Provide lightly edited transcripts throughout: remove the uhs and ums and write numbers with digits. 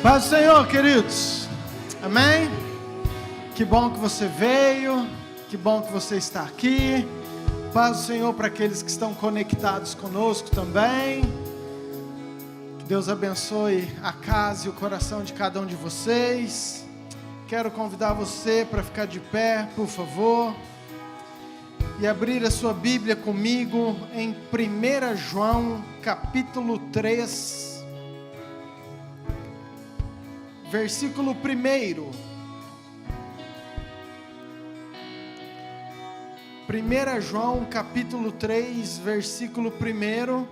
Paz do Senhor, queridos. Amém? Que bom que você veio. Que bom que você está aqui. Paz do Senhor para aqueles que estão conectados conosco também. Que Deus abençoe a casa e o coração de cada um de vocês. Quero convidar você para ficar de pé, por favor. E abrir a sua Bíblia comigo em 1 João, capítulo 3. Versículo 1. 1 João capítulo 3, versículo 1.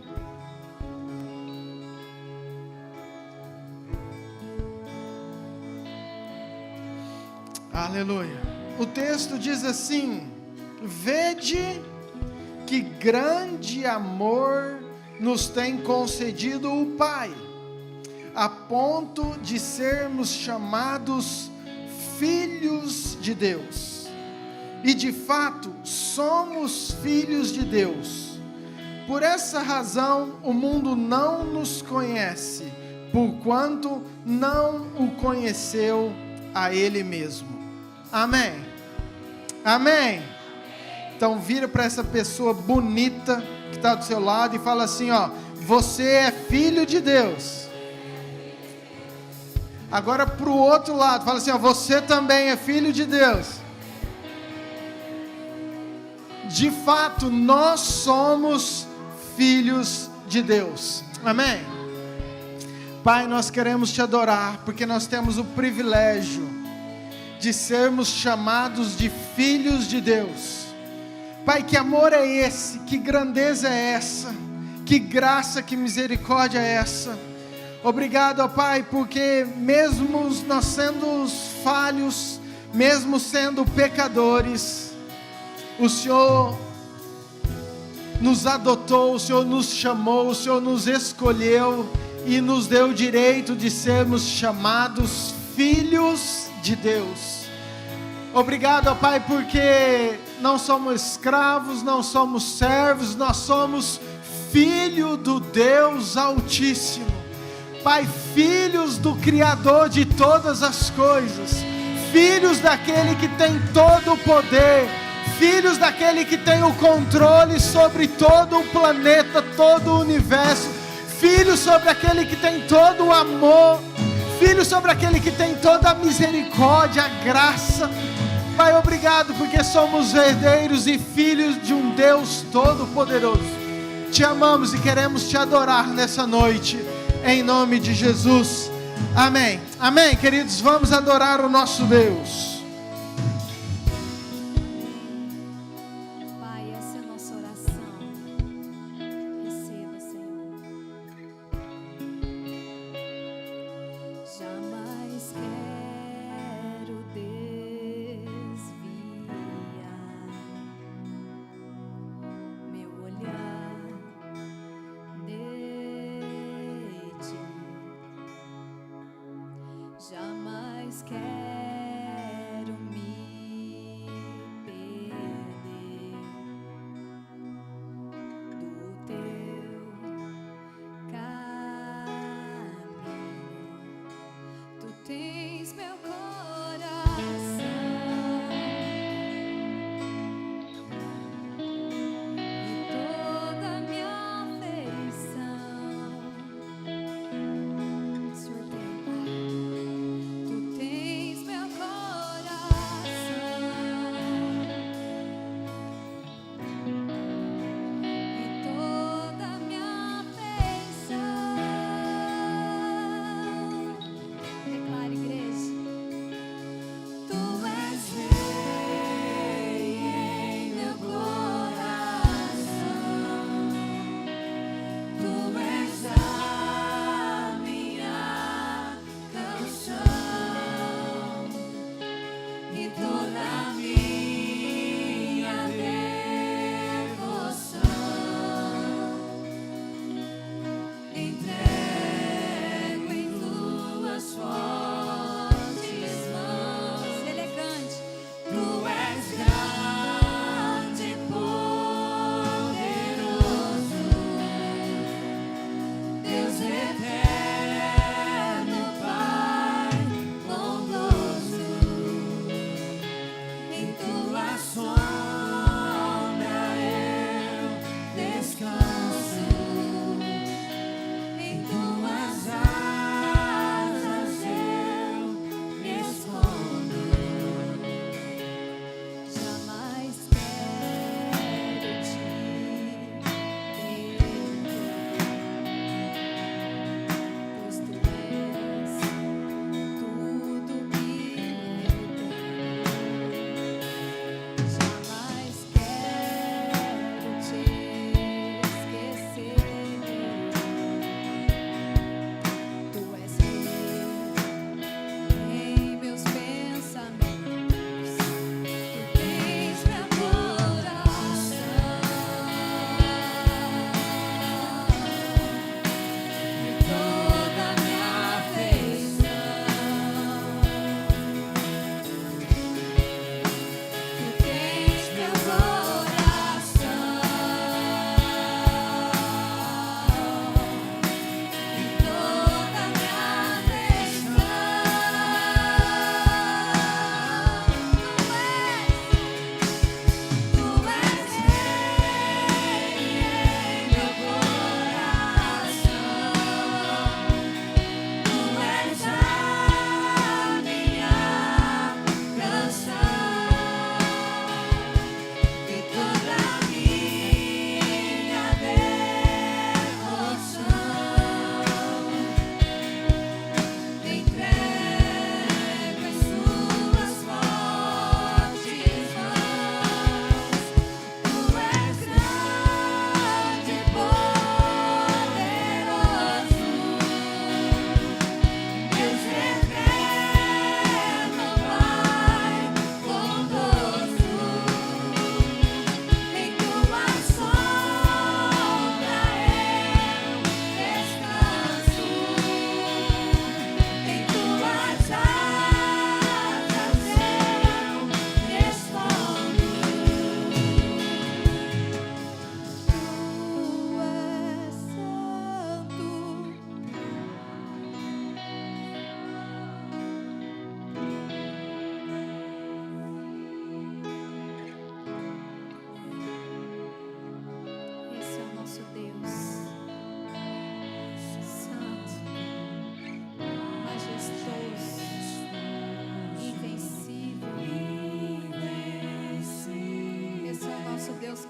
Aleluia. O texto diz assim: vede que grande amor nos tem concedido o Pai, a ponto de sermos chamados filhos de Deus. E de fato, somos filhos de Deus. Por essa razão, o mundo não nos conhece, porquanto não o conheceu a Ele mesmo. Amém? Amém? Então vira para essa pessoa bonita que está do seu lado e fala assim, ó: você é filho de Deus. Agora para o outro lado, fala assim, ó: você também é filho de Deus. De fato, nós somos filhos de Deus. Amém? Pai, nós queremos te adorar, porque nós temos o privilégio de sermos chamados de filhos de Deus. Pai, que amor é esse? Que grandeza é essa? Que graça, que misericórdia é essa? Obrigado, ó Pai, porque mesmo nós sendo falhos, mesmo sendo pecadores, o Senhor nos adotou, o Senhor nos chamou, o Senhor nos escolheu e nos deu o direito de sermos chamados filhos de Deus. Obrigado, ó Pai, porque não somos escravos, não somos servos, nós somos filho do Deus Altíssimo. Pai, filhos do Criador de todas as coisas, filhos daquele que tem todo o poder, filhos daquele que tem o controle sobre todo o planeta, todo o universo, filhos sobre aquele que tem todo o amor, filhos sobre aquele que tem toda a misericórdia, a graça. Pai, obrigado porque somos herdeiros e filhos de um Deus todo-poderoso. Te amamos e queremos te adorar nessa noite, em nome de Jesus. Amém. Amém, queridos, vamos adorar o nosso Deus. Jamais quero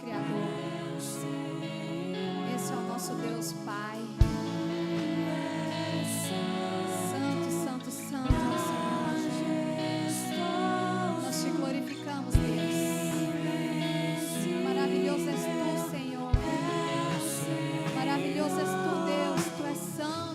Criador. Esse é o nosso Deus Pai. Santo, Santo, Santo, Senhor. Nós te glorificamos, Deus. Maravilhoso és tu, Senhor. Maravilhoso és tu, Deus. Tu és santo.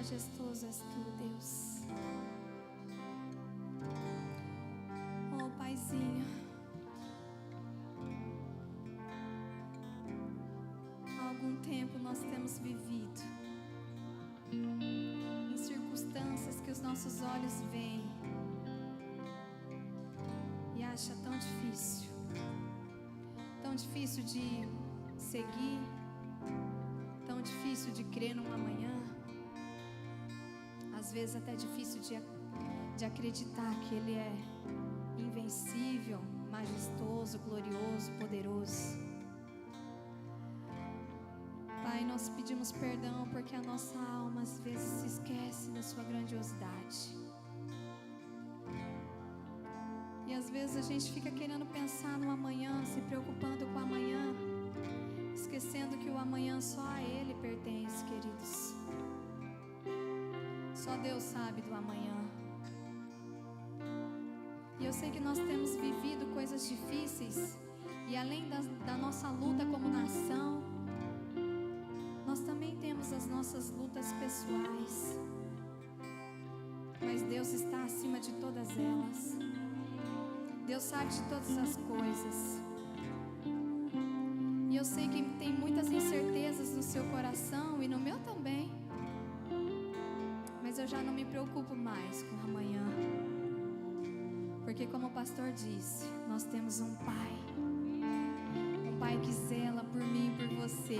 Majestoso és tu, Deus. Oh, Paizinho. Há algum tempo nós temos vivido em circunstâncias que os nossos olhos veem e acha tão difícil de seguir, tão difícil de crer num amanhã. Às vezes até difícil de acreditar que Ele é invencível, majestoso, glorioso, poderoso. Pai, nós pedimos perdão porque a nossa alma às vezes se esquece da sua grandiosidade. E às vezes a gente fica querendo pensar no amanhã, se preocupando com o amanhã, esquecendo que o amanhã só a Ele pertence, queridos. Só Deus sabe do amanhã. E eu sei que nós temos vivido coisas difíceis, e além da nossa luta como nação, nós também temos as nossas lutas pessoais. Mas Deus está acima de todas elas. Deus sabe de todas as coisas. E eu sei que tem muitas incertezas no seu coração e no meu também. Mas eu já não me preocupo mais com amanhã. Porque como o pastor disse, nós temos um Pai. Um Pai que zela por mim e por você.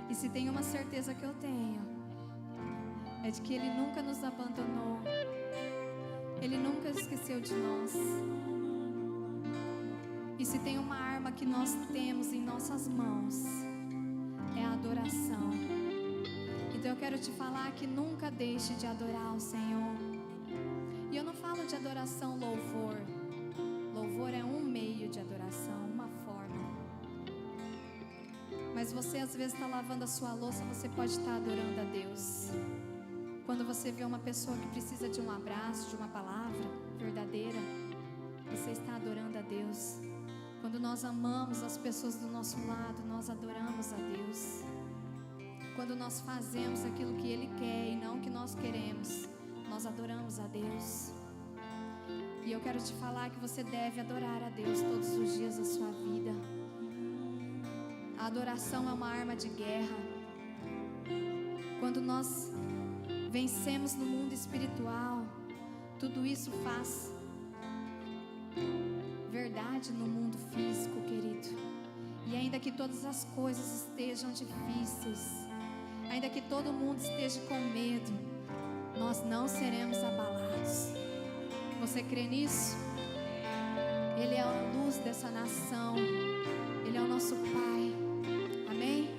E se tem uma certeza que eu tenho, é de que Ele nunca nos abandonou. Ele nunca esqueceu de nós. E se tem uma arma que nós temos em nossas mãos, é a adoração. Então eu quero te falar que nunca deixe de adorar o Senhor. E eu não falo de adoração louvor. Louvor é um meio de adoração, uma forma. Mas você às vezes está lavando a sua louça, você pode estar adorando a Deus. Quando você vê uma pessoa que precisa de um abraço, de uma palavra verdadeira, você está adorando a Deus. Quando nós amamos as pessoas do nosso lado, nós adoramos a Deus. Quando nós fazemos aquilo que Ele quer e não o que nós queremos, nós adoramos a Deus. E eu quero te falar que você deve adorar a Deus todos os dias da sua vida. A adoração é uma arma de guerra. Quando nós vencemos no mundo espiritual, tudo isso faz verdade no mundo físico, querido. E ainda que todas as coisas estejam difíceis, ainda que todo mundo esteja com medo, nós não seremos abalados. Você crê nisso? Ele é a luz dessa nação. Ele é o nosso Pai. Amém?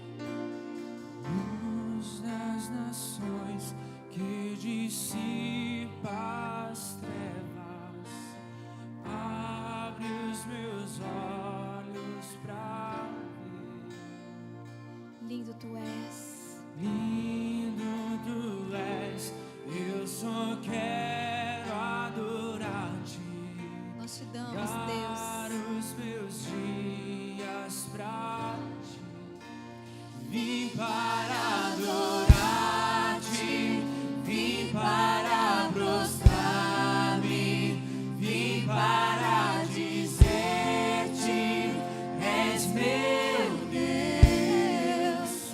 Luz das nações que dissipa as trevas, abre os meus olhos pra ver. Lindo tu és. Lindo tu és, eu só quero adorar-te. Nós te damos, Dar Deus. os meus dias pra ti. Vim para adorar-te, vim para prostrar-me, vim para dizer-te: és meu Deus.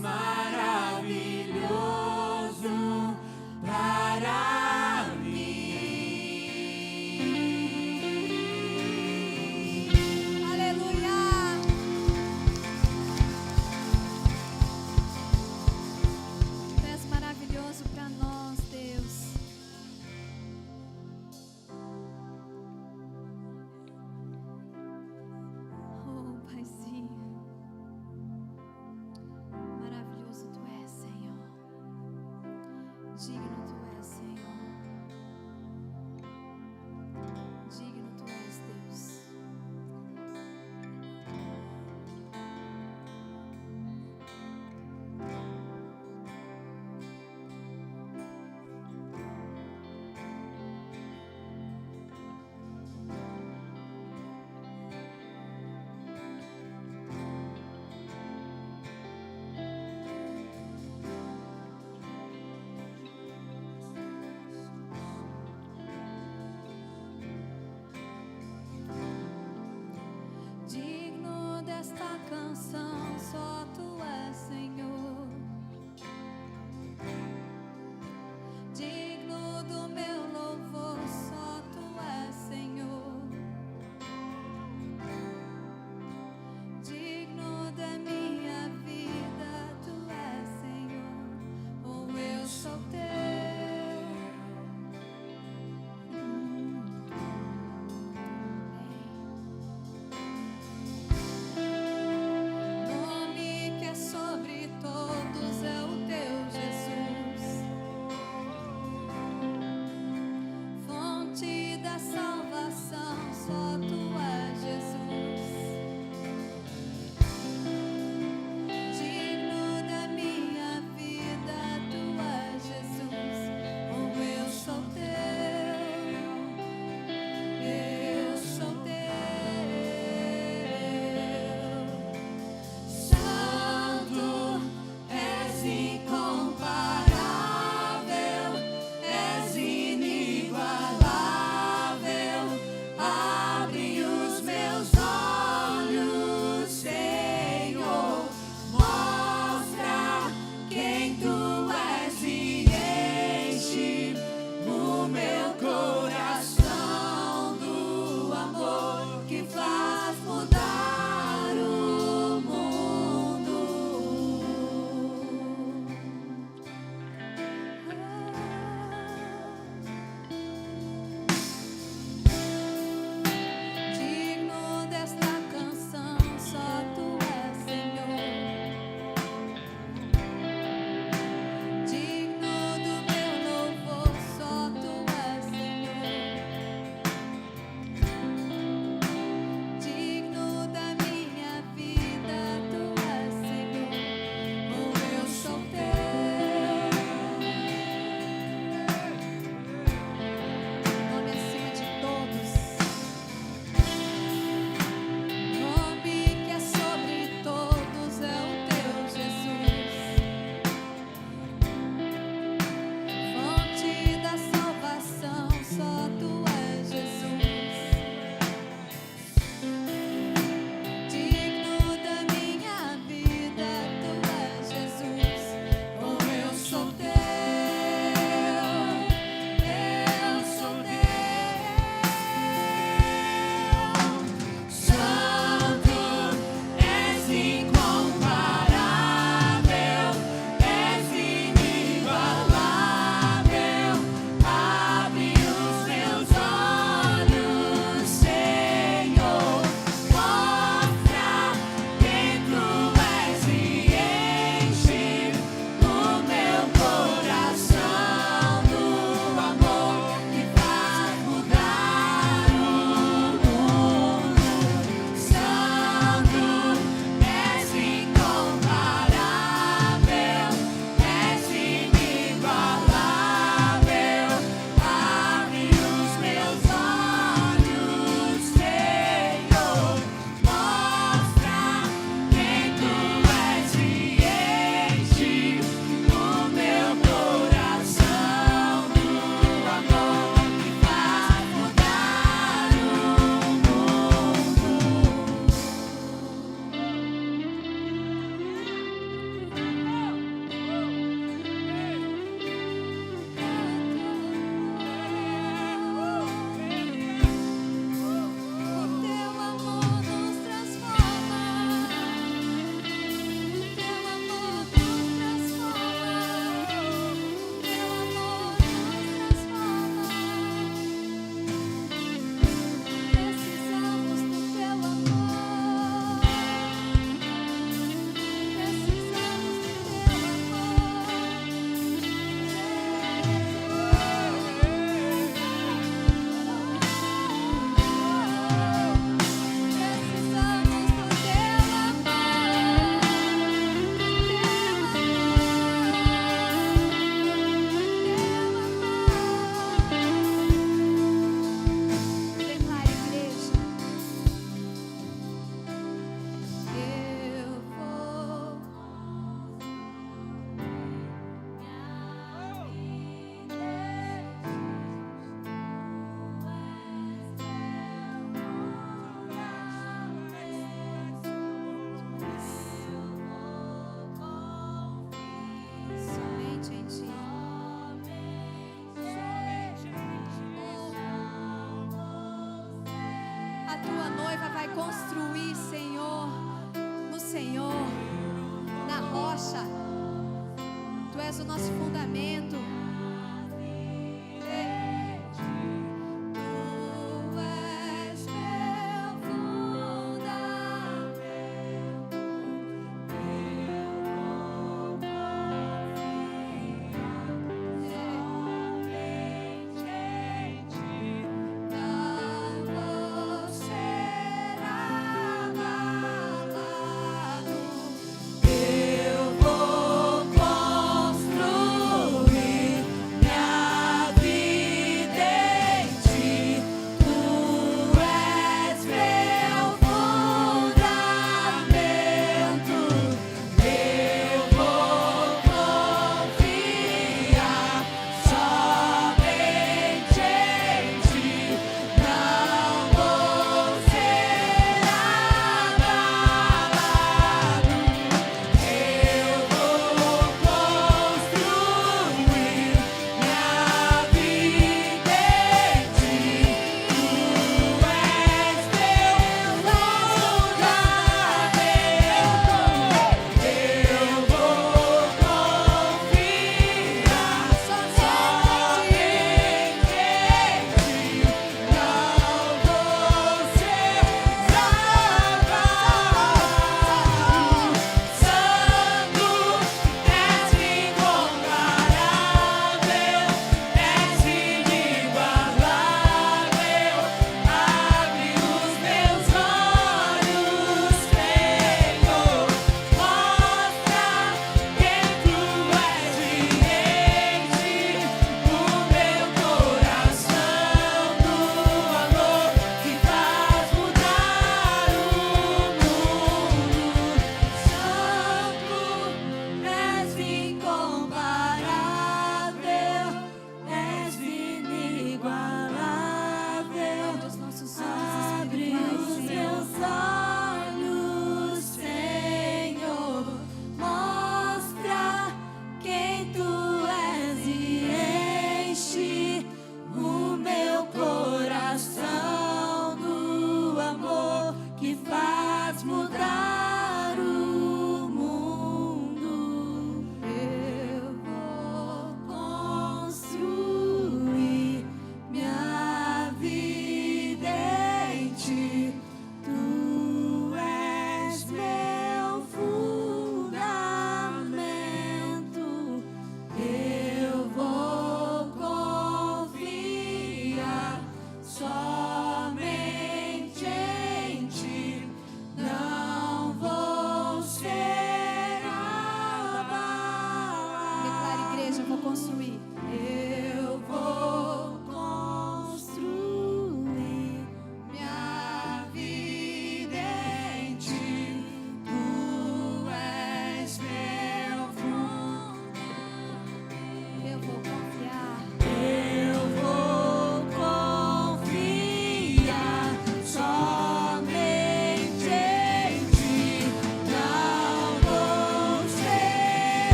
maravilhoso para mim. Aleluia. Tu és maravilhoso para nós, Deus. Oh, Paizinho. Maravilhoso. noiva vai construir, Senhor, no Senhor, na rocha. Tu és o nosso fundamento. Eu vou construir.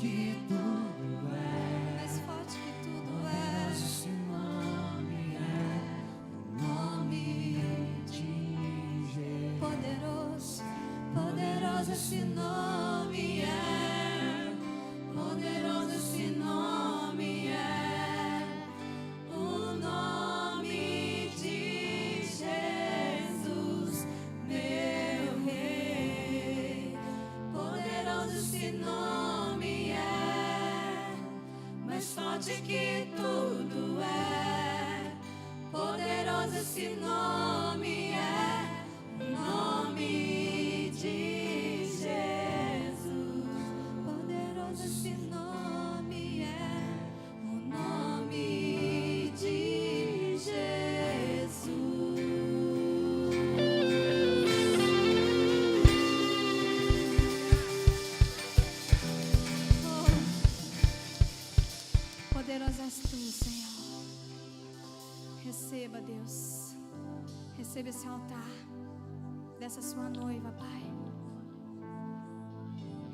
que tudo é. mais forte que tudo é. Poderoso esse nome é, o nome de Jesus. Poderoso, Poderoso esse nome é, poderoso esse nome é, o nome de Jesus, meu Rei. Poderoso esse nome é, mais forte que tudo é. Poderoso esse nome é, o nome de Jesus. Poderoso esse nome é, o nome de Jesus. poderoso és tu, Senhor. Receba, Deus. Receba esse altar dessa sua noiva, Pai.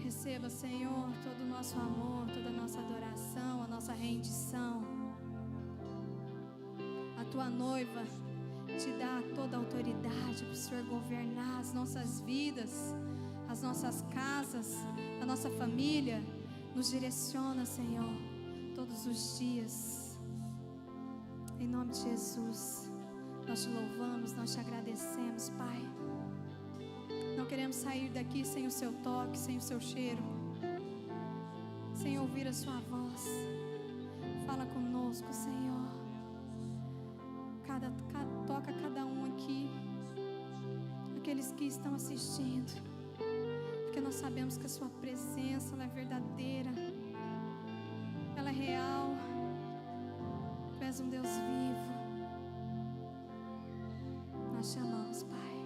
Receba, Senhor, todo o nosso amor, toda a nossa adoração, a nossa rendição. A tua noiva te dá toda a autoridade para o Senhor governar as nossas vidas, as nossas casas, a nossa família. Nos direciona, Senhor, todos os dias. Em nome de Jesus, nós te louvamos, nós te agradecemos, Pai. Não queremos sair daqui sem o seu toque, sem o seu cheiro, sem ouvir a sua voz. Fala conosco, Senhor. Toca cada um aqui, aqueles que estão assistindo, porque nós sabemos que a sua presença ela é verdadeira, ela é real. Tu és um Deus vivo. Nós chamamos, Pai.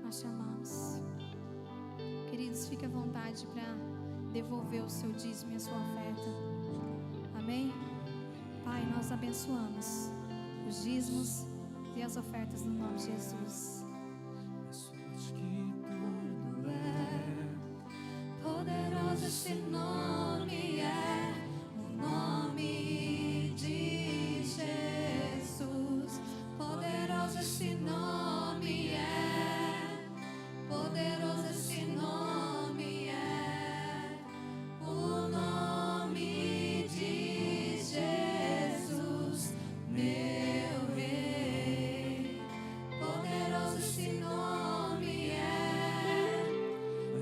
Nós chamamos. Queridos, fique à vontade para devolver o seu dízimo e a sua oferta. Amém? Pai, nós abençoamos os dízimos e as ofertas no nome de Jesus. Mais forte que tudo é, poderoso esse nome é, o nome de Jesus. Poderoso esse nome é, poderoso esse nome é, o nome de Jesus, meu Rei. Poderoso esse nome é,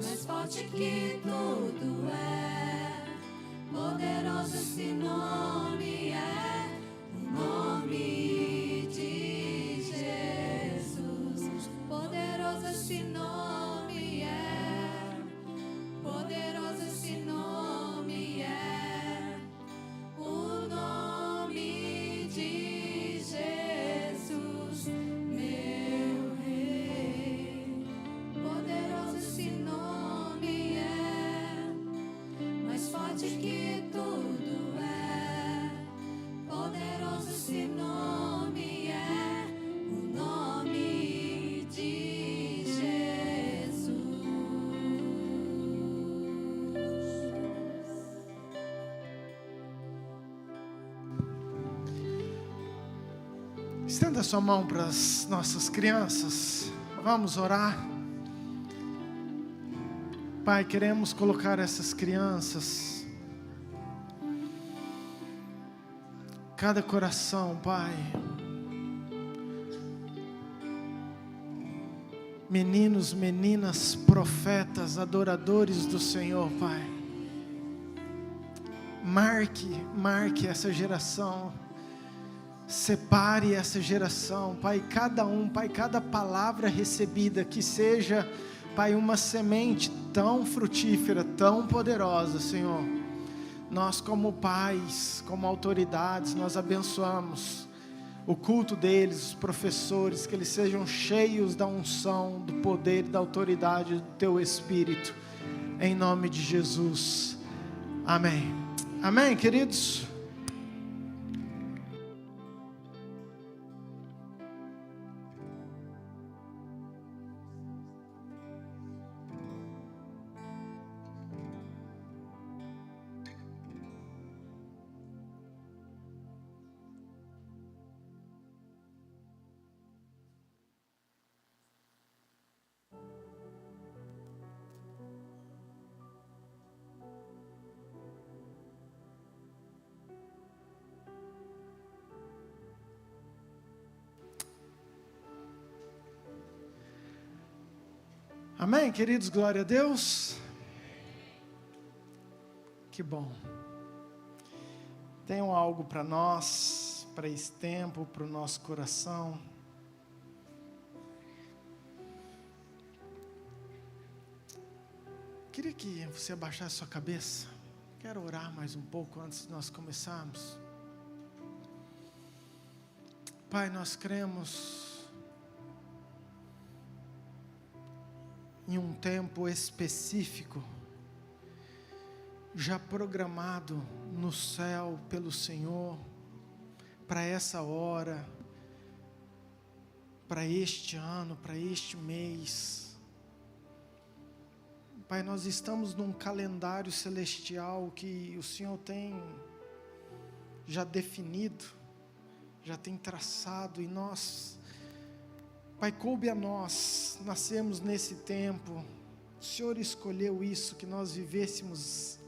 mais forte que tudo é. Poderoso esse nome é, o nome de Jesus. Poderoso esse nome é, poderoso esse nome é, o nome de Jesus, meu Rei. Poderoso esse nome é, mais forte que tudo é. Poderoso esse nome é, o nome de Jesus. Estenda sua mão para as nossas crianças. Vamos orar. Pai, queremos colocar essas crianças, cada coração, Pai. Meninos, meninas, profetas, adoradores do Senhor, Pai. Marque essa geração. Separe essa geração, Pai, cada um, Pai, cada palavra recebida, que seja, Pai, uma semente tão frutífera, tão poderosa, Senhor. Nós como pais, como autoridades, nós abençoamos o culto deles, os professores, que eles sejam cheios da unção, do poder e da autoridade do Teu Espírito, em nome de Jesus, amém. Amém, queridos? Amém, queridos? Glória a Deus. Que bom. Tenham algo para nós, para esse tempo, para o nosso coração. Queria que você abaixasse sua cabeça. Quero orar mais um pouco antes de nós começarmos. Pai, nós cremos em um tempo específico, já programado no céu pelo Senhor, para essa hora, para este ano, para este mês. Pai, nós estamos num calendário celestial que o Senhor tem já definido, já tem traçado, e nós, Pai, coube a nós, nascemos nesse tempo, o Senhor escolheu isso, que nós vivêssemos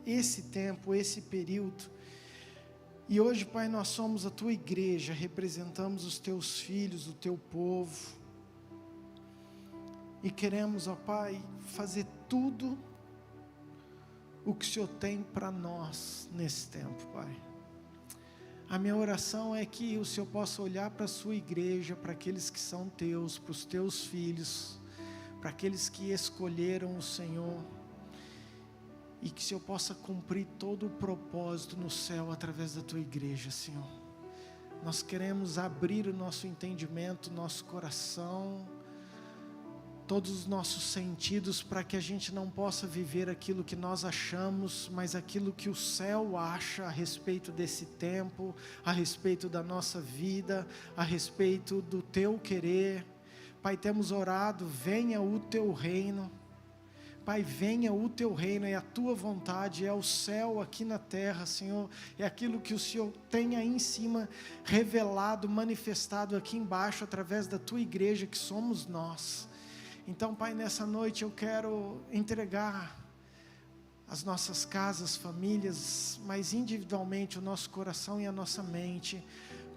esse tempo, esse período, e hoje, Pai, nós somos a Tua igreja, representamos os Teus filhos, o Teu povo, e queremos, ó Pai, fazer tudo o que o Senhor tem para nós nesse tempo, Pai. A minha oração é que o Senhor possa olhar para a sua igreja, para aqueles que são teus, para os teus filhos, para aqueles que escolheram o Senhor, e que o Senhor possa cumprir todo o propósito no céu através da tua igreja, Senhor. Nós queremos abrir o nosso entendimento, nosso coração, todos os nossos sentidos, para que a gente não possa viver aquilo que nós achamos, mas aquilo que o céu acha a respeito desse tempo, a respeito da nossa vida, a respeito do teu querer. Pai, temos orado, venha o teu reino. Pai, venha o teu reino, é a tua vontade, é o céu aqui na terra, Senhor, é aquilo que o Senhor tem aí em cima, revelado, manifestado aqui embaixo, através da tua igreja, que somos nós. Então, Pai, nessa noite eu quero entregar as nossas casas, famílias, mas individualmente o nosso coração e a nossa mente,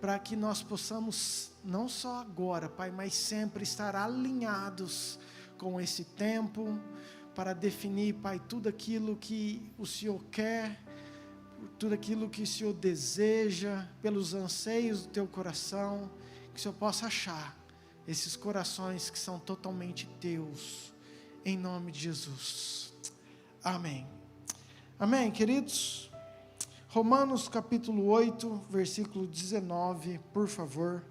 para que nós possamos, não só agora, Pai, mas sempre estar alinhados com esse tempo, para definir, Pai, tudo aquilo que o Senhor quer, tudo aquilo que o Senhor deseja, pelos anseios do teu coração, que o Senhor possa achar esses corações que são totalmente teus, em nome de Jesus. Amém. Amém, queridos? Romanos capítulo 8, versículo 19, por favor.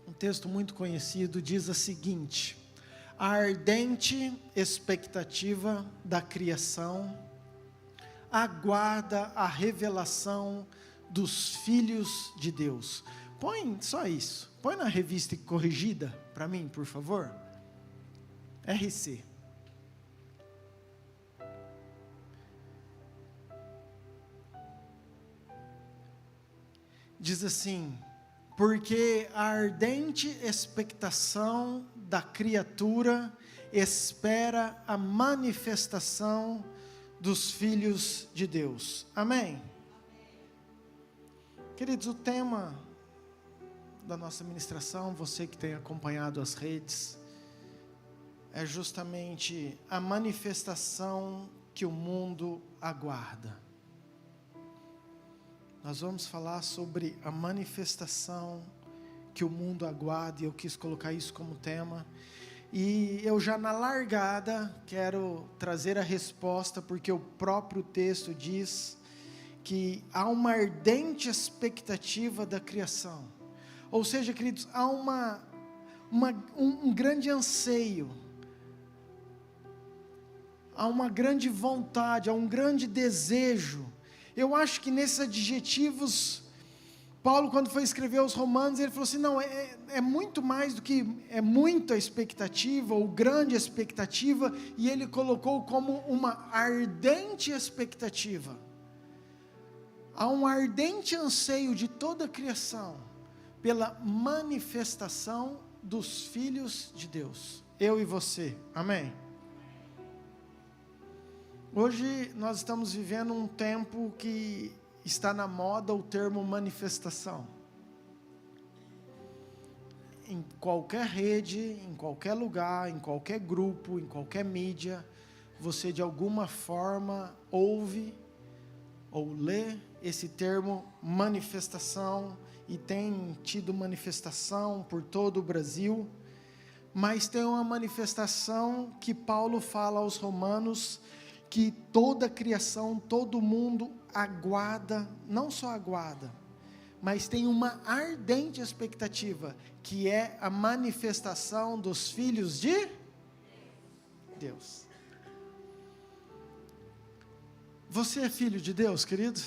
Um texto muito conhecido diz a seguinte: a ardente expectativa da criação aguarda a revelação dos filhos de Deus. Põe só isso, põe na revista corrigida para mim, por favor. RC. Diz assim: porque a ardente expectação da criatura espera a manifestação dos filhos de Deus. Amém? Queridos, o tema da nossa ministração, você que tem acompanhado as redes, é justamente a manifestação que o mundo aguarda. Nós vamos falar sobre a manifestação que o mundo aguarda, e eu quis colocar isso como tema. E eu já na largada quero trazer a resposta, porque o próprio texto diz que há uma ardente expectativa da criação. Ou seja, queridos, há um grande anseio, há uma grande vontade, há um grande desejo. Eu acho que nesses adjetivos, Paulo, quando foi escrever aos Romanos, ele falou assim, não, é muito mais do que, é muita expectativa, ou grande expectativa, e ele colocou como uma ardente expectativa. Há um ardente anseio de toda a criação, pela manifestação dos filhos de Deus, eu e você, amém? Hoje nós estamos vivendo um tempo que está na moda o termo manifestação. Em qualquer rede, em qualquer lugar, em qualquer grupo, em qualquer mídia, você de alguma forma ouve ou lê esse termo manifestação, e tem tido manifestação por todo o Brasil, mas tem uma manifestação que Paulo fala aos Romanos, que toda a criação, todo mundo aguarda, não só aguarda, mas tem uma ardente expectativa, que é a manifestação dos filhos de Deus. Você é filho de Deus, querido?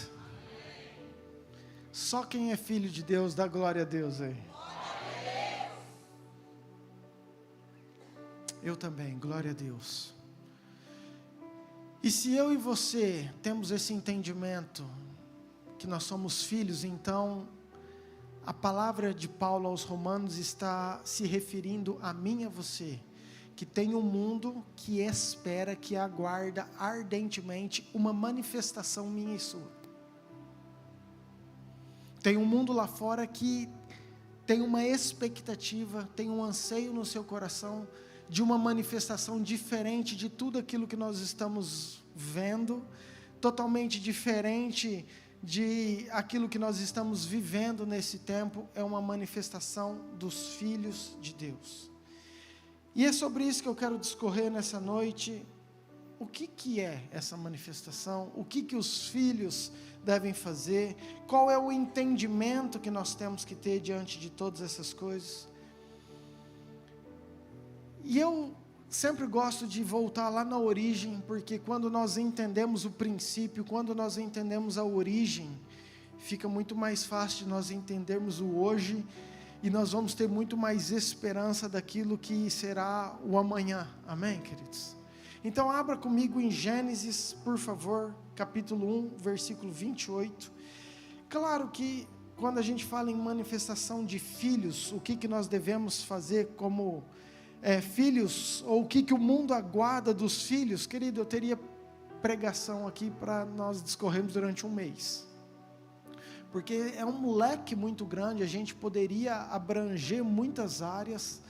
Só quem é filho de Deus, dá glória a Deus aí. Eu também, glória a Deus. E se eu e você temos esse entendimento, que nós somos filhos, então a palavra de Paulo aos Romanos está se referindo a mim e a você, que tem um mundo que espera, que aguarda ardentemente uma manifestação minha e sua. Tem um mundo lá fora que tem uma expectativa, tem um anseio no seu coração de uma manifestação diferente de tudo aquilo que nós estamos vendo, totalmente diferente de aquilo que nós estamos vivendo nesse tempo. É uma manifestação dos filhos de Deus. E é sobre isso que eu quero discorrer nessa noite. O que é essa manifestação? O que os filhos devem fazer? Qual é o entendimento que nós temos que ter diante de todas essas coisas? E eu sempre gosto de voltar lá na origem, porque quando nós entendemos o princípio, quando nós entendemos a origem, fica muito mais fácil de nós entendermos o hoje, e nós vamos ter muito mais esperança daquilo que será o amanhã. Amém, queridos? Então abra comigo em Gênesis, por favor, capítulo 1, versículo 28. Claro que quando a gente fala em manifestação de filhos, o que nós devemos fazer como filhos, ou o que o mundo aguarda dos filhos, querido, eu teria pregação aqui para nós discorrermos durante um mês, porque é um leque muito grande, a gente poderia abranger muitas áreas,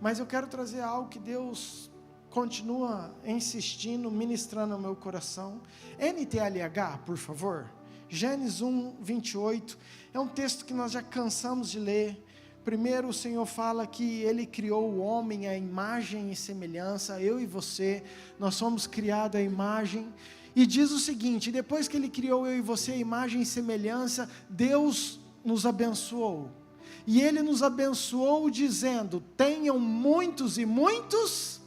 mas eu quero trazer algo que Deus continua insistindo, ministrando ao meu coração. NTLH, por favor, Gênesis 1, 28, é um texto que nós já cansamos de ler. Primeiro o Senhor fala que Ele criou o homem à imagem e semelhança, eu e você, nós somos criados à imagem, e diz o seguinte: depois que Ele criou eu e você à imagem e semelhança, Deus nos abençoou, e Ele nos abençoou dizendo: tenham muitos e muitos,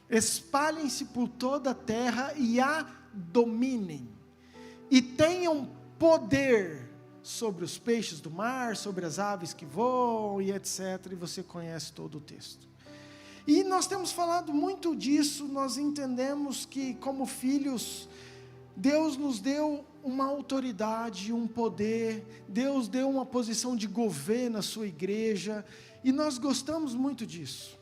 espalhem-se por toda a terra e a dominem, e tenham poder sobre os peixes do mar, sobre as aves que voam e etc, e você conhece todo o texto. E nós temos falado muito disso, nós entendemos que como filhos, Deus nos deu uma autoridade, um poder, Deus deu uma posição de governo à sua igreja, e nós gostamos muito disso.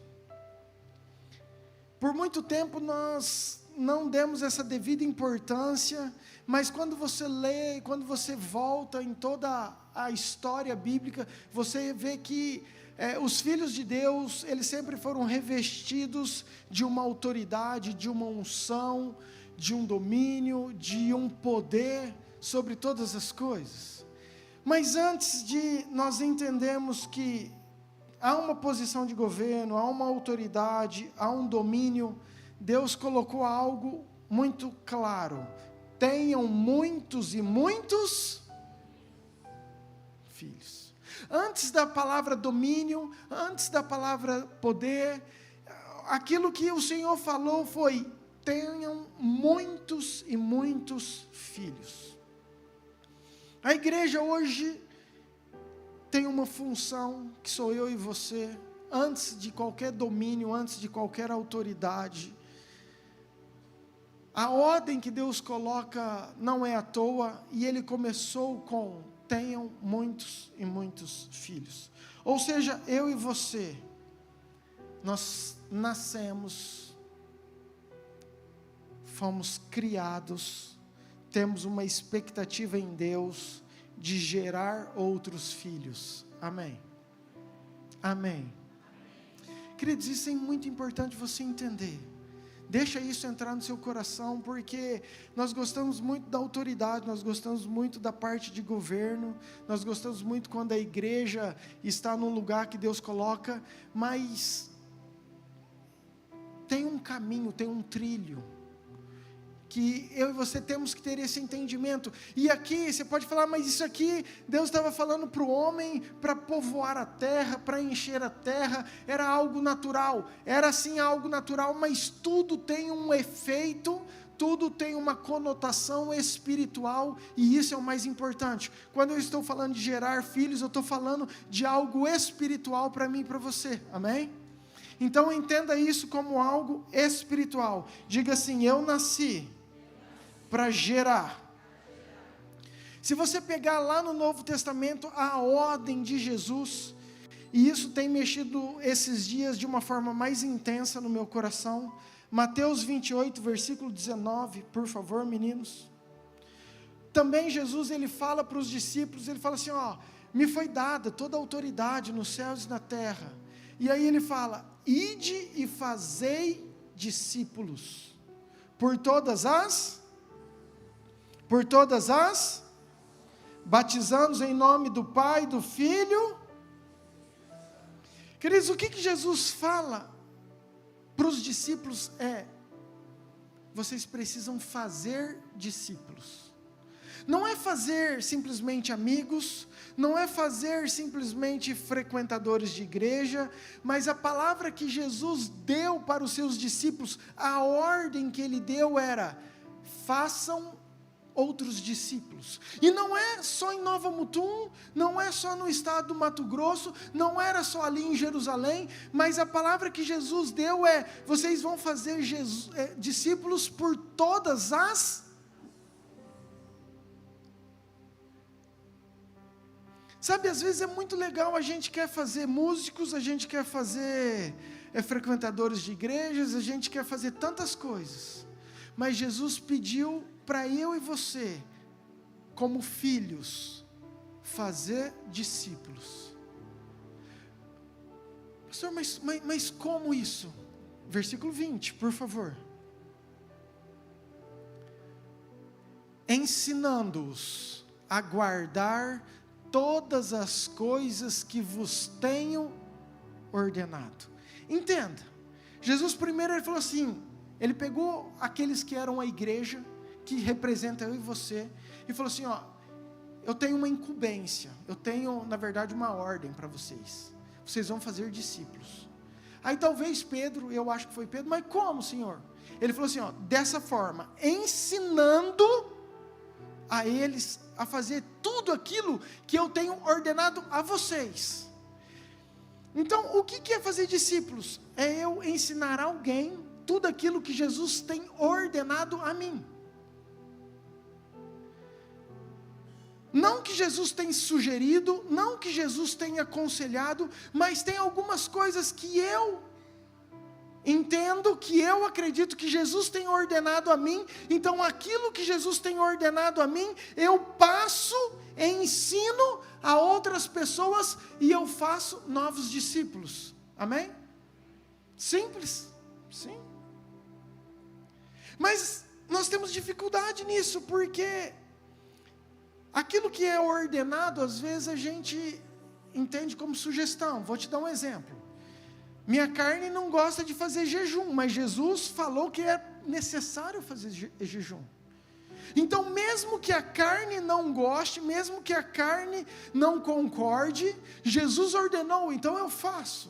Por muito tempo nós não demos essa devida importância, mas quando você lê, quando você volta em toda a história bíblica, você vê que os filhos de Deus, eles sempre foram revestidos de uma autoridade, de uma unção, de um domínio, de um poder sobre todas as coisas. Mas antes de nós entendermos que há uma posição de governo, há uma autoridade, há um domínio, Deus colocou algo muito claro: tenham muitos e muitos filhos. Antes da palavra domínio, antes da palavra poder, aquilo que o Senhor falou foi: tenham muitos e muitos filhos. A igreja hoje tem uma função, que sou eu e você, antes de qualquer domínio, antes de qualquer autoridade. A ordem que Deus coloca não é à toa, e Ele começou com: tenham muitos e muitos filhos. Ou seja, eu e você, nós nascemos, fomos criados, temos uma expectativa em Deus de gerar outros filhos. Amém? Amém. Queridos, isso é muito importante você entender. Deixa isso entrar no seu coração, porque nós gostamos muito da autoridade, nós gostamos muito da parte de governo, nós gostamos muito quando a igreja está no lugar que Deus coloca, mas tem um caminho, tem um trilho, que eu e você temos que ter esse entendimento. E aqui, você pode falar, mas isso aqui, Deus estava falando para o homem, para povoar a terra, para encher a terra, era algo natural, era sim algo natural, mas tudo tem um efeito, tudo tem uma conotação espiritual, e isso é o mais importante. Quando eu estou falando de gerar filhos, eu estou falando de algo espiritual para mim e para você, amém? Então entenda isso como algo espiritual. Diga assim: eu nasci para gerar. Se você pegar lá no Novo Testamento a ordem de Jesus, e isso tem mexido esses dias de uma forma mais intensa no meu coração, Mateus 28, versículo 19, por favor, meninos. Também Jesus, ele fala para os discípulos, ele fala assim, me foi dada toda a autoridade nos céus e na terra. E aí ele fala, ide e fazei discípulos, por todas as, batizando-os em nome do Pai, do Filho. Queridos, o que Jesus fala para os discípulos vocês precisam fazer discípulos. Não é fazer simplesmente amigos, não é fazer simplesmente frequentadores de igreja, mas a palavra que Jesus deu para os seus discípulos, a ordem que ele deu era, façam outros discípulos. E não é só em Nova Mutum, não é só no estado do Mato Grosso, não era só ali em Jerusalém, mas a palavra que Jesus deu vocês vão fazer discípulos por todas as... Sabe, às vezes é muito legal, a gente quer fazer músicos, a gente quer fazer frequentadores de igrejas, a gente quer fazer tantas coisas, mas Jesus pediu para eu e você, como filhos, fazer discípulos. Pastor, mas como isso? Versículo 20, por favor. Ensinando-os a guardar todas as coisas que vos tenho ordenado. Entenda, Jesus primeiro ele falou assim, ele pegou aqueles que eram a igreja, que representa eu e você, e falou assim, eu tenho uma incumbência, eu tenho na verdade uma ordem para vocês vão fazer discípulos. Aí talvez Pedro, eu acho que foi Pedro, mas como, Senhor? Ele falou assim, dessa forma, ensinando a eles a fazer tudo aquilo que eu tenho ordenado a vocês. Então, o que é fazer discípulos? É eu ensinar alguém tudo aquilo que Jesus tem ordenado a mim. Não que Jesus tenha sugerido, não que Jesus tenha aconselhado, mas tem algumas coisas que eu entendo, que eu acredito que Jesus tem ordenado a mim, então aquilo que Jesus tem ordenado a mim, eu passo e ensino a outras pessoas e eu faço novos discípulos. Amém? Simples, sim. Mas nós temos dificuldade nisso, porque aquilo que é ordenado, às vezes a gente entende como sugestão. Vou te dar um exemplo. Minha carne não gosta de fazer jejum, mas Jesus falou que é necessário fazer jejum. Então, mesmo que a carne não goste, mesmo que a carne não concorde, Jesus ordenou, então eu faço.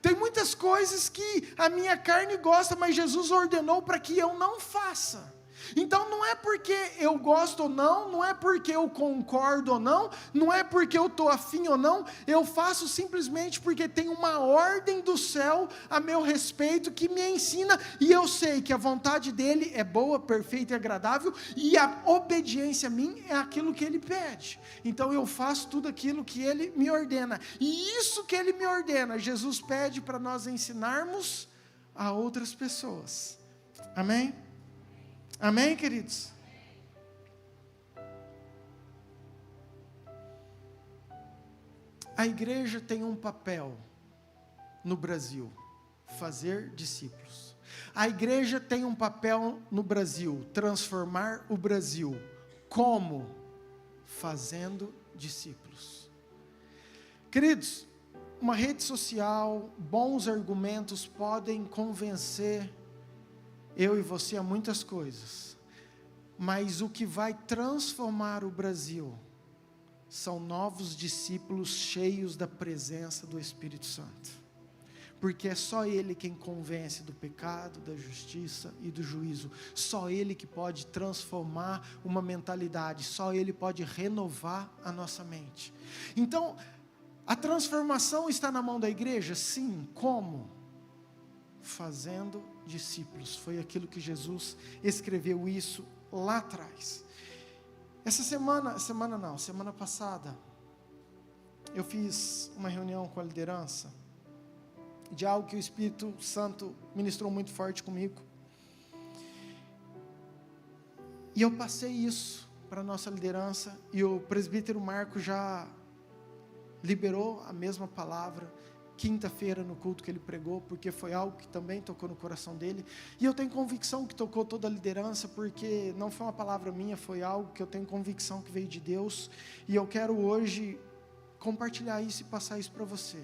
Tem muitas coisas que a minha carne gosta, mas Jesus ordenou para que eu não faça. Então não é porque eu gosto ou não, não é porque eu concordo ou não, não é porque eu estou afim ou não, eu faço simplesmente porque tem uma ordem do céu a meu respeito que me ensina, e eu sei que a vontade dele é boa, perfeita e agradável, e a obediência a mim é aquilo que ele pede. Então eu faço tudo aquilo que ele me ordena, e isso que ele me ordena, Jesus pede para nós ensinarmos a outras pessoas. Amém? Amém, queridos? A igreja tem um papel no Brasil: fazer discípulos. A igreja tem um papel no Brasil: transformar o Brasil. Como? Fazendo discípulos. Queridos, uma rede social, bons argumentos podem convencer eu e você a muitas coisas, mas o que vai transformar o Brasil são novos discípulos cheios da presença do Espírito Santo, porque é só Ele quem convence do pecado, da justiça e do juízo. Só Ele que pode transformar uma mentalidade, só Ele pode renovar a nossa mente. Então, a transformação está na mão da igreja? Sim. Como? Fazendo discípulos. Foi aquilo que Jesus escreveu isso lá atrás. Semana passada, eu fiz uma reunião com a liderança, de algo que o Espírito Santo ministrou muito forte comigo. E eu passei isso para a nossa liderança, e o presbítero Marco já liberou a mesma palavra, quinta-feira no culto que ele pregou, porque foi algo que também tocou no coração dele, e eu tenho convicção que tocou toda a liderança, porque não foi uma palavra minha, foi algo que eu tenho convicção que veio de Deus, e eu quero hoje compartilhar isso e passar isso para você.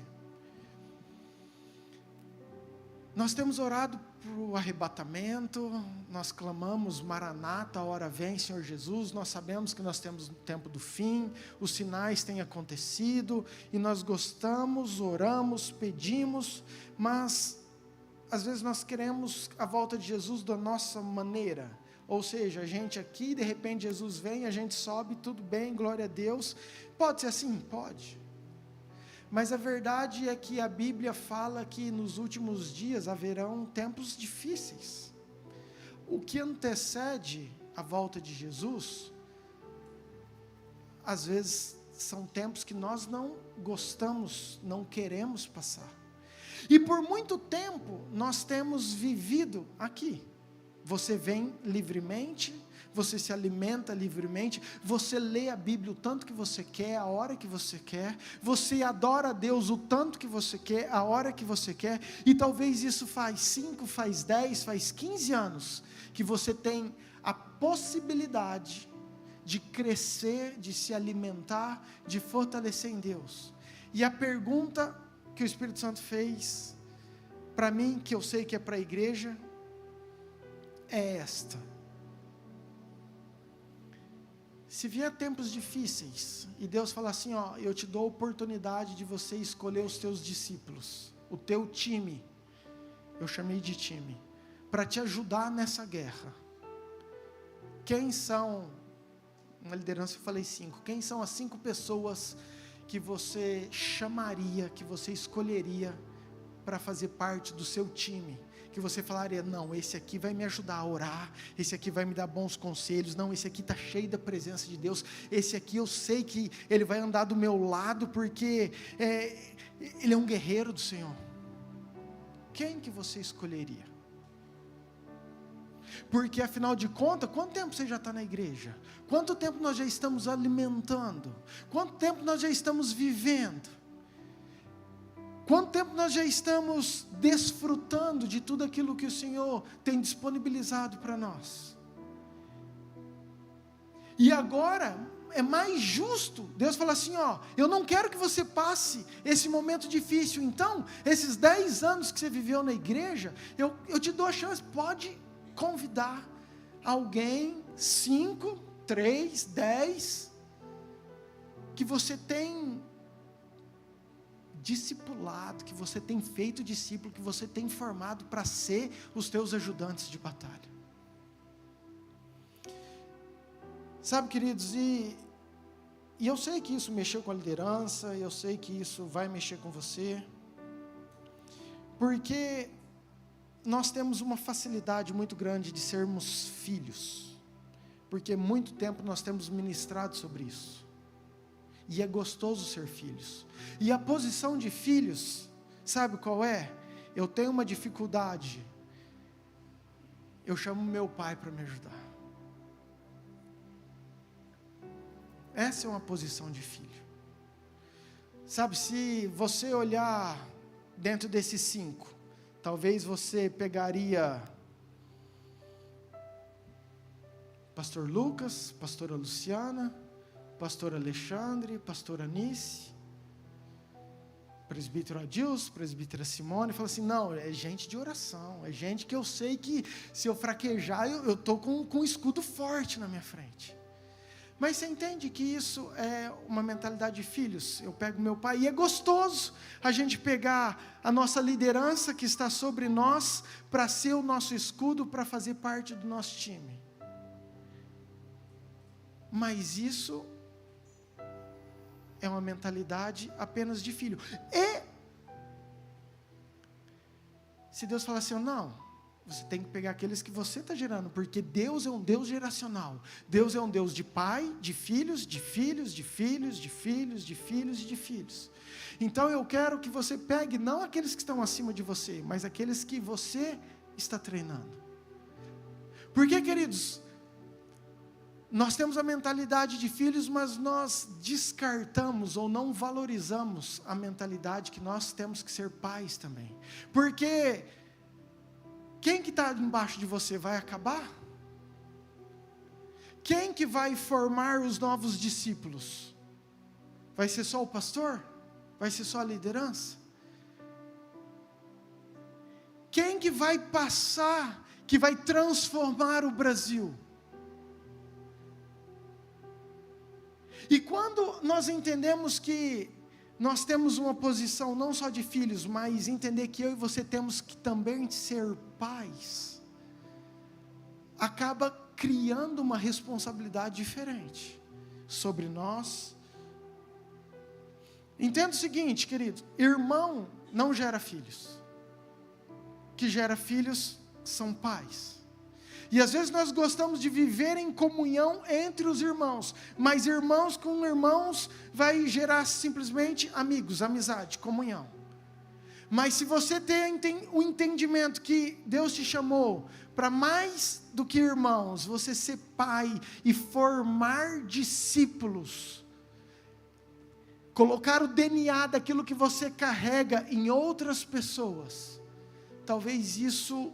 Nós temos orado para o arrebatamento, nós clamamos: Maranata, a hora vem, Senhor Jesus. Nós sabemos que nós temos o tempo do fim, os sinais têm acontecido, e nós gostamos, oramos, pedimos, mas às vezes nós queremos a volta de Jesus da nossa maneira, ou seja, a gente aqui, de repente Jesus vem, a gente sobe, tudo bem, glória a Deus. Pode ser assim? Pode. Mas a verdade é que a Bíblia fala que nos últimos dias haverão tempos difíceis. O que antecede a volta de Jesus, às vezes são tempos que nós não gostamos, não queremos passar. E por muito tempo nós temos vivido aqui. Você vem livremente, você se alimenta livremente, você lê a Bíblia o tanto que você quer, a hora que você quer, você adora a Deus o tanto que você quer, a hora que você quer, e talvez isso faz 5, faz 10, faz 15 anos, que você tem a possibilidade de crescer, de se alimentar, de fortalecer em Deus. E a pergunta que o Espírito Santo fez para mim, que eu sei que é para a igreja, é esta: se vier tempos difíceis, e Deus falar assim, ó, eu te dou a oportunidade de você escolher os teus discípulos, o teu time, eu chamei de time, para te ajudar nessa guerra. Quem são, na liderança eu falei 5, quem são as 5 pessoas que você chamaria, que você escolheria para fazer parte do seu time? Que você falaria: não, esse aqui vai me ajudar a orar, esse aqui vai me dar bons conselhos, não, esse aqui está cheio da presença de Deus, esse aqui eu sei que ele vai andar do meu lado, porque ele é um guerreiro do Senhor. Quem que você escolheria? Porque afinal de contas, quanto tempo você já está na igreja? Quanto tempo nós já estamos alimentando? Quanto tempo nós já estamos vivendo? Quanto tempo nós já estamos desfrutando de tudo aquilo que o Senhor tem disponibilizado para nós? E agora é mais justo, Deus fala assim, ó, eu não quero que você passe esse momento difícil, então, esses 10 anos que você viveu na igreja, eu te dou a chance, pode convidar alguém, 5, 3, 10, que você tem discipulado, que você tem feito discípulo, que você tem formado para ser os teus ajudantes de batalha. Sabe, queridos, e eu sei que isso mexeu com a liderança, eu sei que isso vai mexer com você, porque nós temos uma facilidade muito grande de sermos filhos, porque muito tempo nós temos ministrado sobre isso. E é gostoso ser filhos. E a posição de filhos, sabe qual é? Eu tenho uma dificuldade, eu chamo meu pai para me ajudar. Essa é uma posição de filho. Sabe, se você olhar dentro desses 5, talvez você pegaria Pastor Lucas, Pastora Luciana, Pastor Alexandre, Pastor Anice, Presbítero Adilson, Presbítera Simone, e fala assim, não, é gente de oração, é gente que eu sei que se eu fraquejar, eu estou com um escudo forte na minha frente. Mas você entende que isso é uma mentalidade de filhos? Eu pego meu pai, e é gostoso a gente pegar a nossa liderança que está sobre nós, para ser o nosso escudo, para fazer parte do nosso time. Mas isso é uma mentalidade apenas de filho. E se Deus falar assim, não, você tem que pegar aqueles que você está gerando, porque Deus é um Deus geracional. Deus é um Deus de pai, de filhos, de filhos, de filhos, de filhos, de filhos e de filhos. Então eu quero que você pegue não aqueles que estão acima de você, mas aqueles que você está treinando. Porque, queridos, nós temos a mentalidade de filhos, mas nós descartamos ou não valorizamos a mentalidade que nós temos que ser pais também. Porque quem que está embaixo de você vai acabar? Quem que vai formar os novos discípulos? Vai ser só o pastor? Vai ser só a liderança? Quem que vai passar, que vai transformar o Brasil? E quando nós entendemos que nós temos uma posição não só de filhos, mas entender que eu e você temos que também ser pais, acaba criando uma responsabilidade diferente sobre nós. Entenda o seguinte, querido, irmão não gera filhos. O que gera filhos são pais. E às vezes nós gostamos de viver em comunhão entre os irmãos, mas irmãos com irmãos vai gerar simplesmente amigos, amizade, comunhão. Mas se você tem o entendimento que Deus te chamou para mais do que irmãos, você ser pai e formar discípulos, colocar o DNA daquilo que você carrega em outras pessoas, talvez isso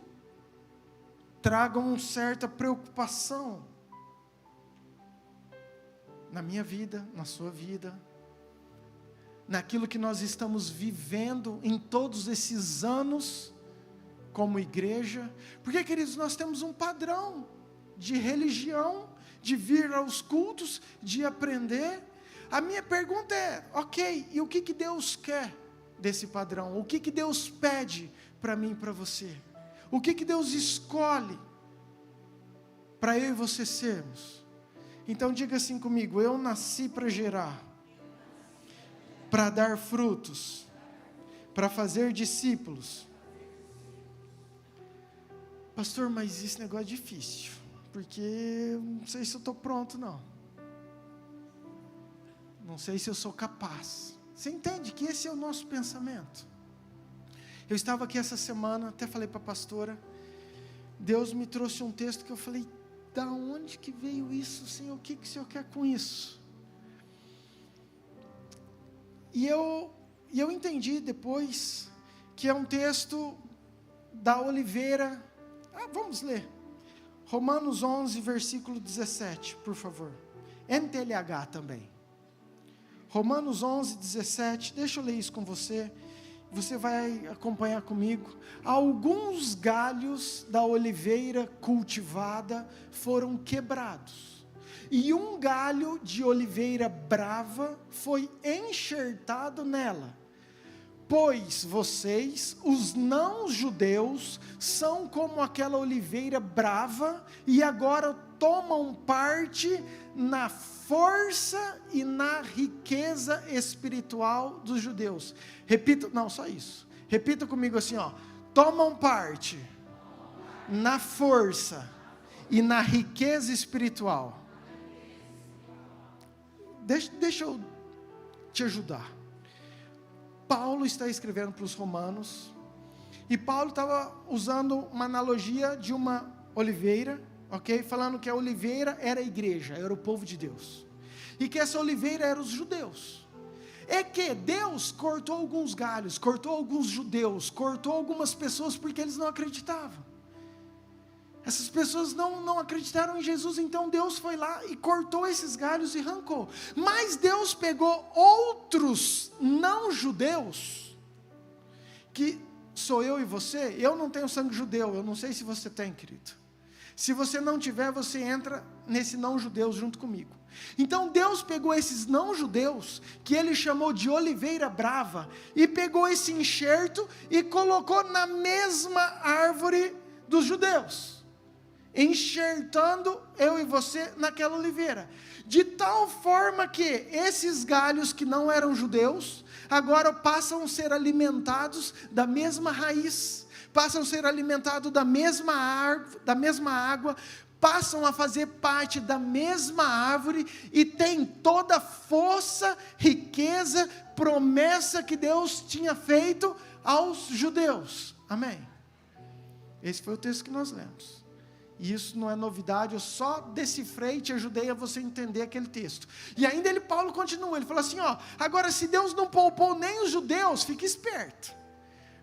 traga uma certa preocupação na minha vida, na sua vida, naquilo que nós estamos vivendo em todos esses anos como igreja. Porque, queridos, nós temos um padrão de religião, de vir aos cultos, de aprender. A minha pergunta é, ok, e o que Deus quer desse padrão? O que Deus pede para mim e para você? O que Deus escolhe para eu e você sermos? Então diga assim comigo, eu nasci para gerar, para dar frutos, para fazer discípulos. Pastor, mas esse negócio é difícil, porque eu não sei se eu estou pronto não. Não sei se eu sou capaz. Você entende que esse é o nosso pensamento? Eu estava aqui essa semana, até falei para a pastora, Deus me trouxe um texto que eu falei, da onde que veio isso, Senhor? O que o Senhor quer com isso? E eu entendi depois, que é um texto da Oliveira. Vamos ler, Romanos 11, versículo 17, por favor, NTLH também, Romanos 11, 17, deixa eu ler isso com você. Você vai acompanhar comigo. Alguns galhos da oliveira cultivada foram quebrados, e um galho de oliveira brava foi enxertado nela. Pois vocês, os não-judeus, são como aquela oliveira brava, e agora tomam parte na força e na riqueza espiritual dos judeus. Repita, não, só isso. Repita comigo assim, ó. Tomam parte na força e na riqueza espiritual. Deixa eu te ajudar. Paulo está escrevendo para os romanos, e Paulo estava usando uma analogia de uma oliveira, ok? Falando que a oliveira era a igreja, era o povo de Deus, e que essa oliveira era os judeus. é que Deus cortou alguns galhos, cortou alguns judeus, cortou algumas pessoas porque eles não acreditavam. Essas pessoas não acreditaram em Jesus, então Deus foi lá e cortou esses galhos e arrancou. Mas Deus pegou outros não judeus, que sou eu e você. Eu não tenho sangue judeu, eu não sei se você tem, querido. Se você não tiver, você entra nesse não judeu junto comigo. Então Deus pegou esses não judeus, que ele chamou de oliveira brava, e pegou esse enxerto e colocou na mesma árvore dos judeus, enxertando eu e você naquela oliveira, de tal forma que esses galhos que não eram judeus, agora passam a ser alimentados da mesma raiz, passam a ser alimentados da mesma água, passam a fazer parte da mesma árvore, e tem toda a força, riqueza, promessa que Deus tinha feito aos judeus. Amém? Esse foi o texto que nós lemos. E isso não é novidade, eu só decifrei e te ajudei a você entender aquele texto. E ainda Paulo continua, ele fala assim, agora se Deus não poupou nem os judeus, fique esperto.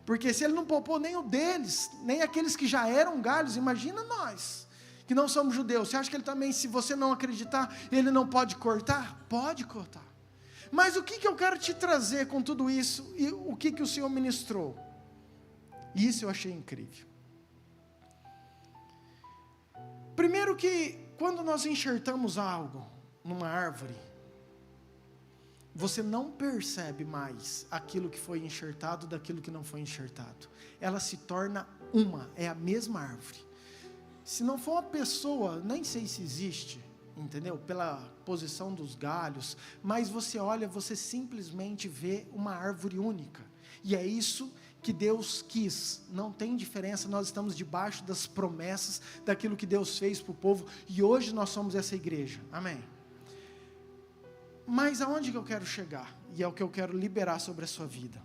Porque se ele não poupou nem o deles, nem aqueles que já eram galhos, imagina nós, que não somos judeus. Você acha que ele também, se você não acreditar, ele não pode cortar? Pode cortar. Mas o que eu quero te trazer com tudo isso, e o que o Senhor ministrou? Isso eu achei incrível. Primeiro que, quando nós enxertamos algo numa árvore, você não percebe mais aquilo que foi enxertado daquilo que não foi enxertado. Ela se torna é a mesma árvore. Se não for uma pessoa, nem sei se existe, entendeu? Pela posição dos galhos, mas você olha, você simplesmente vê uma árvore única. E é isso que Deus quis, não tem diferença, nós estamos debaixo das promessas, daquilo que Deus fez para o povo, e hoje nós somos essa igreja, amém? Mas aonde que eu quero chegar, e é o que eu quero liberar sobre a sua vida?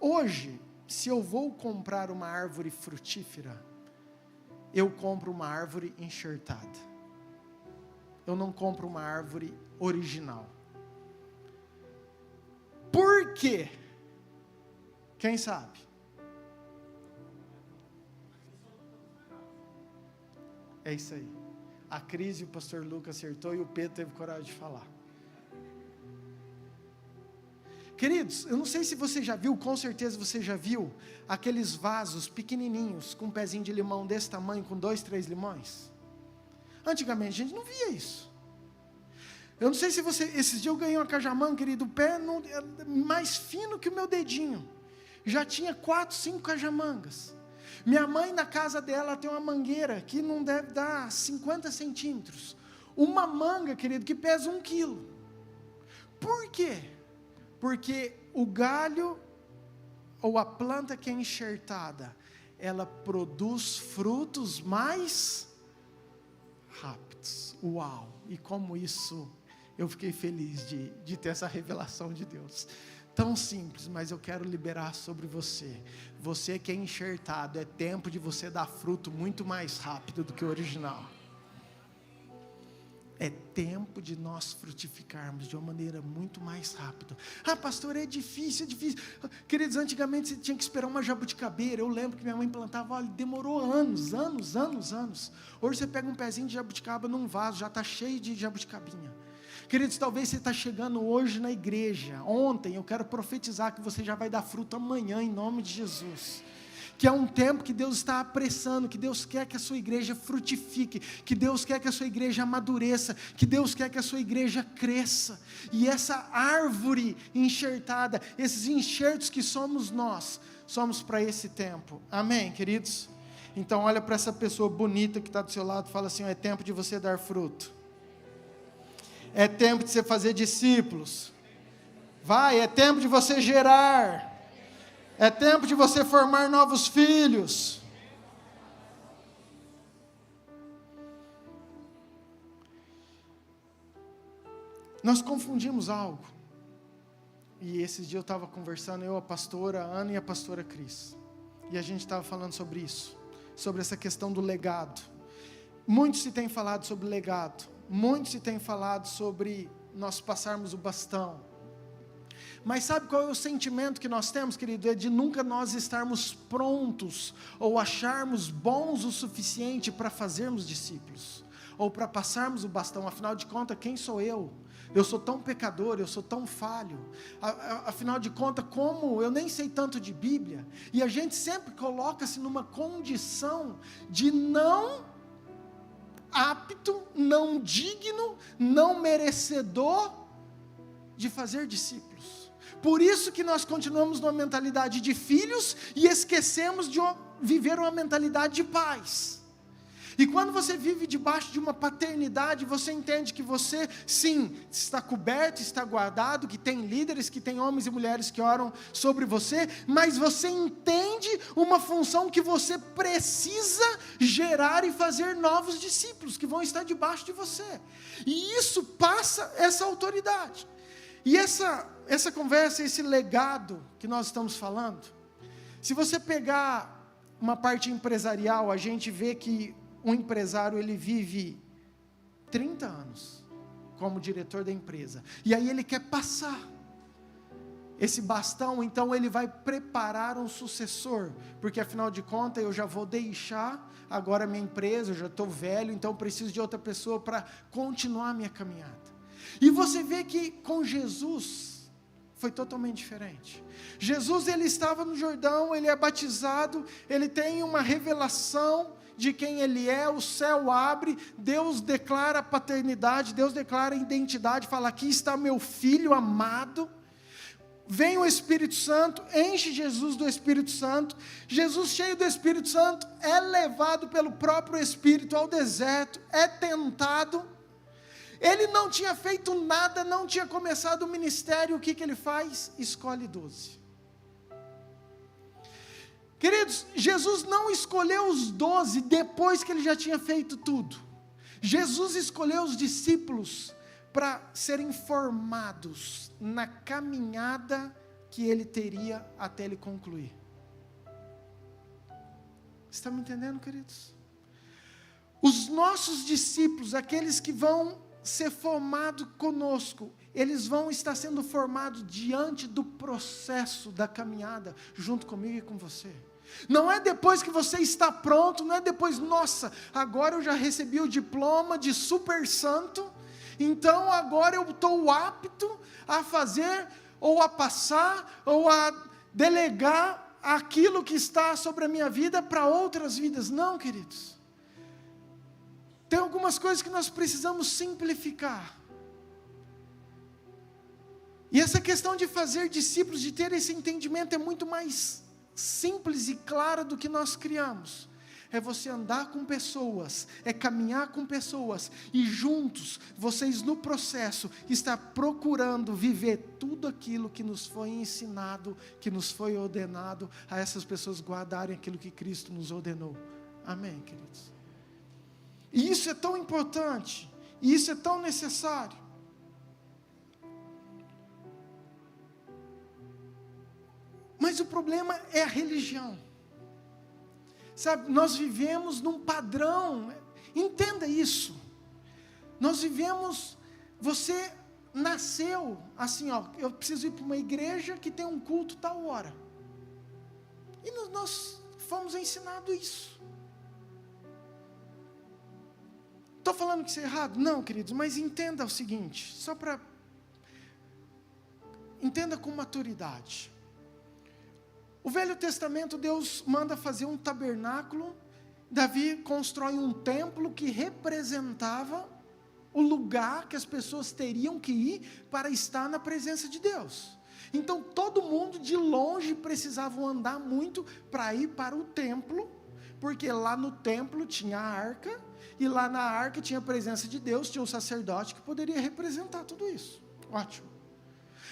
Hoje, se eu vou comprar uma árvore frutífera, eu compro uma árvore enxertada, eu não compro uma árvore original. Por quê? Quem sabe? É isso aí. A Cris e o pastor Lucas acertou e o Pedro teve coragem de falar. Queridos, eu não sei se você já viu, com certeza você já viu, aqueles vasos pequenininhos, com um pezinho de limão desse tamanho, com 2, 3 limões. Antigamente a gente não via isso. Eu não sei se você, esses dias eu ganhei uma cajamanga, querido, o pé mais fino que o meu dedinho. Já tinha 4, 5 cajamangas. Minha mãe, na casa dela, tem uma mangueira que não deve dar 50 centímetros. Uma manga, querido, que pesa 1 quilo. Por quê? Porque o galho, ou a planta que é enxertada, ela produz frutos mais rápidos. Uau! E como isso, eu fiquei feliz de ter essa revelação de Deus. Tão simples, mas eu quero liberar sobre você. Você que é enxertado, é tempo de você dar fruto muito mais rápido do que o original. É tempo de nós frutificarmos de uma maneira muito mais rápida. Pastor, é difícil. Queridos, antigamente você tinha que esperar uma jabuticabeira. Eu lembro que minha mãe plantava, olha, demorou anos. Hoje você pega um pezinho de jabuticaba num vaso, já está cheio de jabuticabinha. Queridos, talvez você está chegando hoje na igreja, ontem, eu quero profetizar que você já vai dar fruto amanhã, em nome de Jesus. Que é um tempo que Deus está apressando, que Deus quer que a sua igreja frutifique, que Deus quer que a sua igreja amadureça, que Deus quer que a sua igreja cresça. E essa árvore enxertada, esses enxertos que somos nós, somos para esse tempo. Amém, queridos? Então olha para essa pessoa bonita que está do seu lado e fala assim, é tempo de você dar fruto. É tempo de você fazer discípulos. É tempo de você gerar. É tempo de você formar novos filhos. Nós confundimos algo. E esses dias eu estava conversando, a pastora Ana e a pastora Cris. E a gente estava falando sobre isso. Sobre essa questão do legado. Muito se tem falado sobre legado. Muito se tem falado sobre nós passarmos o bastão. Mas sabe qual é o sentimento que nós temos, querido? É de nunca nós estarmos prontos ou acharmos bons o suficiente para fazermos discípulos, ou para passarmos o bastão. Afinal de contas, quem sou eu? Eu sou tão pecador, eu sou tão falho. Afinal de contas, como eu nem sei tanto de Bíblia? E a gente sempre coloca-se numa condição de não apto, não digno, não merecedor de fazer discípulos. Por isso que nós continuamos numa mentalidade de filhos e esquecemos de viver uma mentalidade de pais. E quando você vive debaixo de uma paternidade, você entende que você, sim, está coberto, está guardado, que tem líderes, que tem homens e mulheres que oram sobre você, mas você entende uma função que você precisa gerar e fazer novos discípulos, que vão estar debaixo de você. E isso passa essa autoridade. E essa conversa, esse legado que nós estamos falando, se você pegar uma parte empresarial, a gente vê que um empresário, ele vive 30 anos como diretor da empresa, e aí ele quer passar esse bastão, então ele vai preparar um sucessor, porque afinal de contas eu já vou deixar agora a minha empresa, eu já estou velho, então preciso de outra pessoa para continuar a minha caminhada. E você vê que com Jesus foi totalmente diferente. Jesus, ele estava no Jordão, ele é batizado, ele tem uma revelação de quem ele é, o céu abre, Deus declara a paternidade, Deus declara a identidade, fala: aqui está meu filho amado. Vem o Espírito Santo, enche Jesus do Espírito Santo. Jesus, cheio do Espírito Santo, é levado pelo próprio Espírito ao deserto, é tentado. Ele não tinha feito nada, não tinha começado o ministério. O que ele faz? Escolhe 12. Queridos, Jesus não escolheu os 12 depois que ele já tinha feito tudo. Jesus escolheu os discípulos para serem formados na caminhada que ele teria até ele concluir. Está me entendendo, queridos? Os nossos discípulos, aqueles que vão ser formados conosco, eles vão estar sendo formados diante do processo da caminhada, junto comigo e com você. Não é depois que você está pronto, não é depois, nossa, agora eu já recebi o diploma de super santo, então agora eu estou apto a fazer, ou a passar, ou a delegar aquilo que está sobre a minha vida para outras vidas. Não, queridos. Tem algumas coisas que nós precisamos simplificar. E essa questão de fazer discípulos, de ter esse entendimento, é muito mais simples e clara do que nós criamos. É você andar com pessoas, é caminhar com pessoas, e juntos, vocês no processo, estar procurando viver tudo aquilo que nos foi ensinado, que nos foi ordenado, a essas pessoas guardarem aquilo que Cristo nos ordenou. Amém, queridos? E isso é tão importante, e isso é tão necessário. Mas o problema é a religião. Sabe, nós vivemos num padrão, entenda isso. Nós vivemos, você nasceu assim, ó, eu preciso ir para uma igreja que tem um culto tal hora. E nós fomos ensinados isso. Estou falando que isso é errado? Não, queridos, mas entenda o seguinte, entenda com maturidade. O Velho Testamento, Deus manda fazer um tabernáculo, Davi constrói um templo que representava o lugar que as pessoas teriam que ir para estar na presença de Deus. Então todo mundo de longe precisava andar muito para ir para o templo, porque lá no templo tinha a arca, e lá na arca tinha a presença de Deus, tinha o sacerdote que poderia representar tudo isso. Ótimo.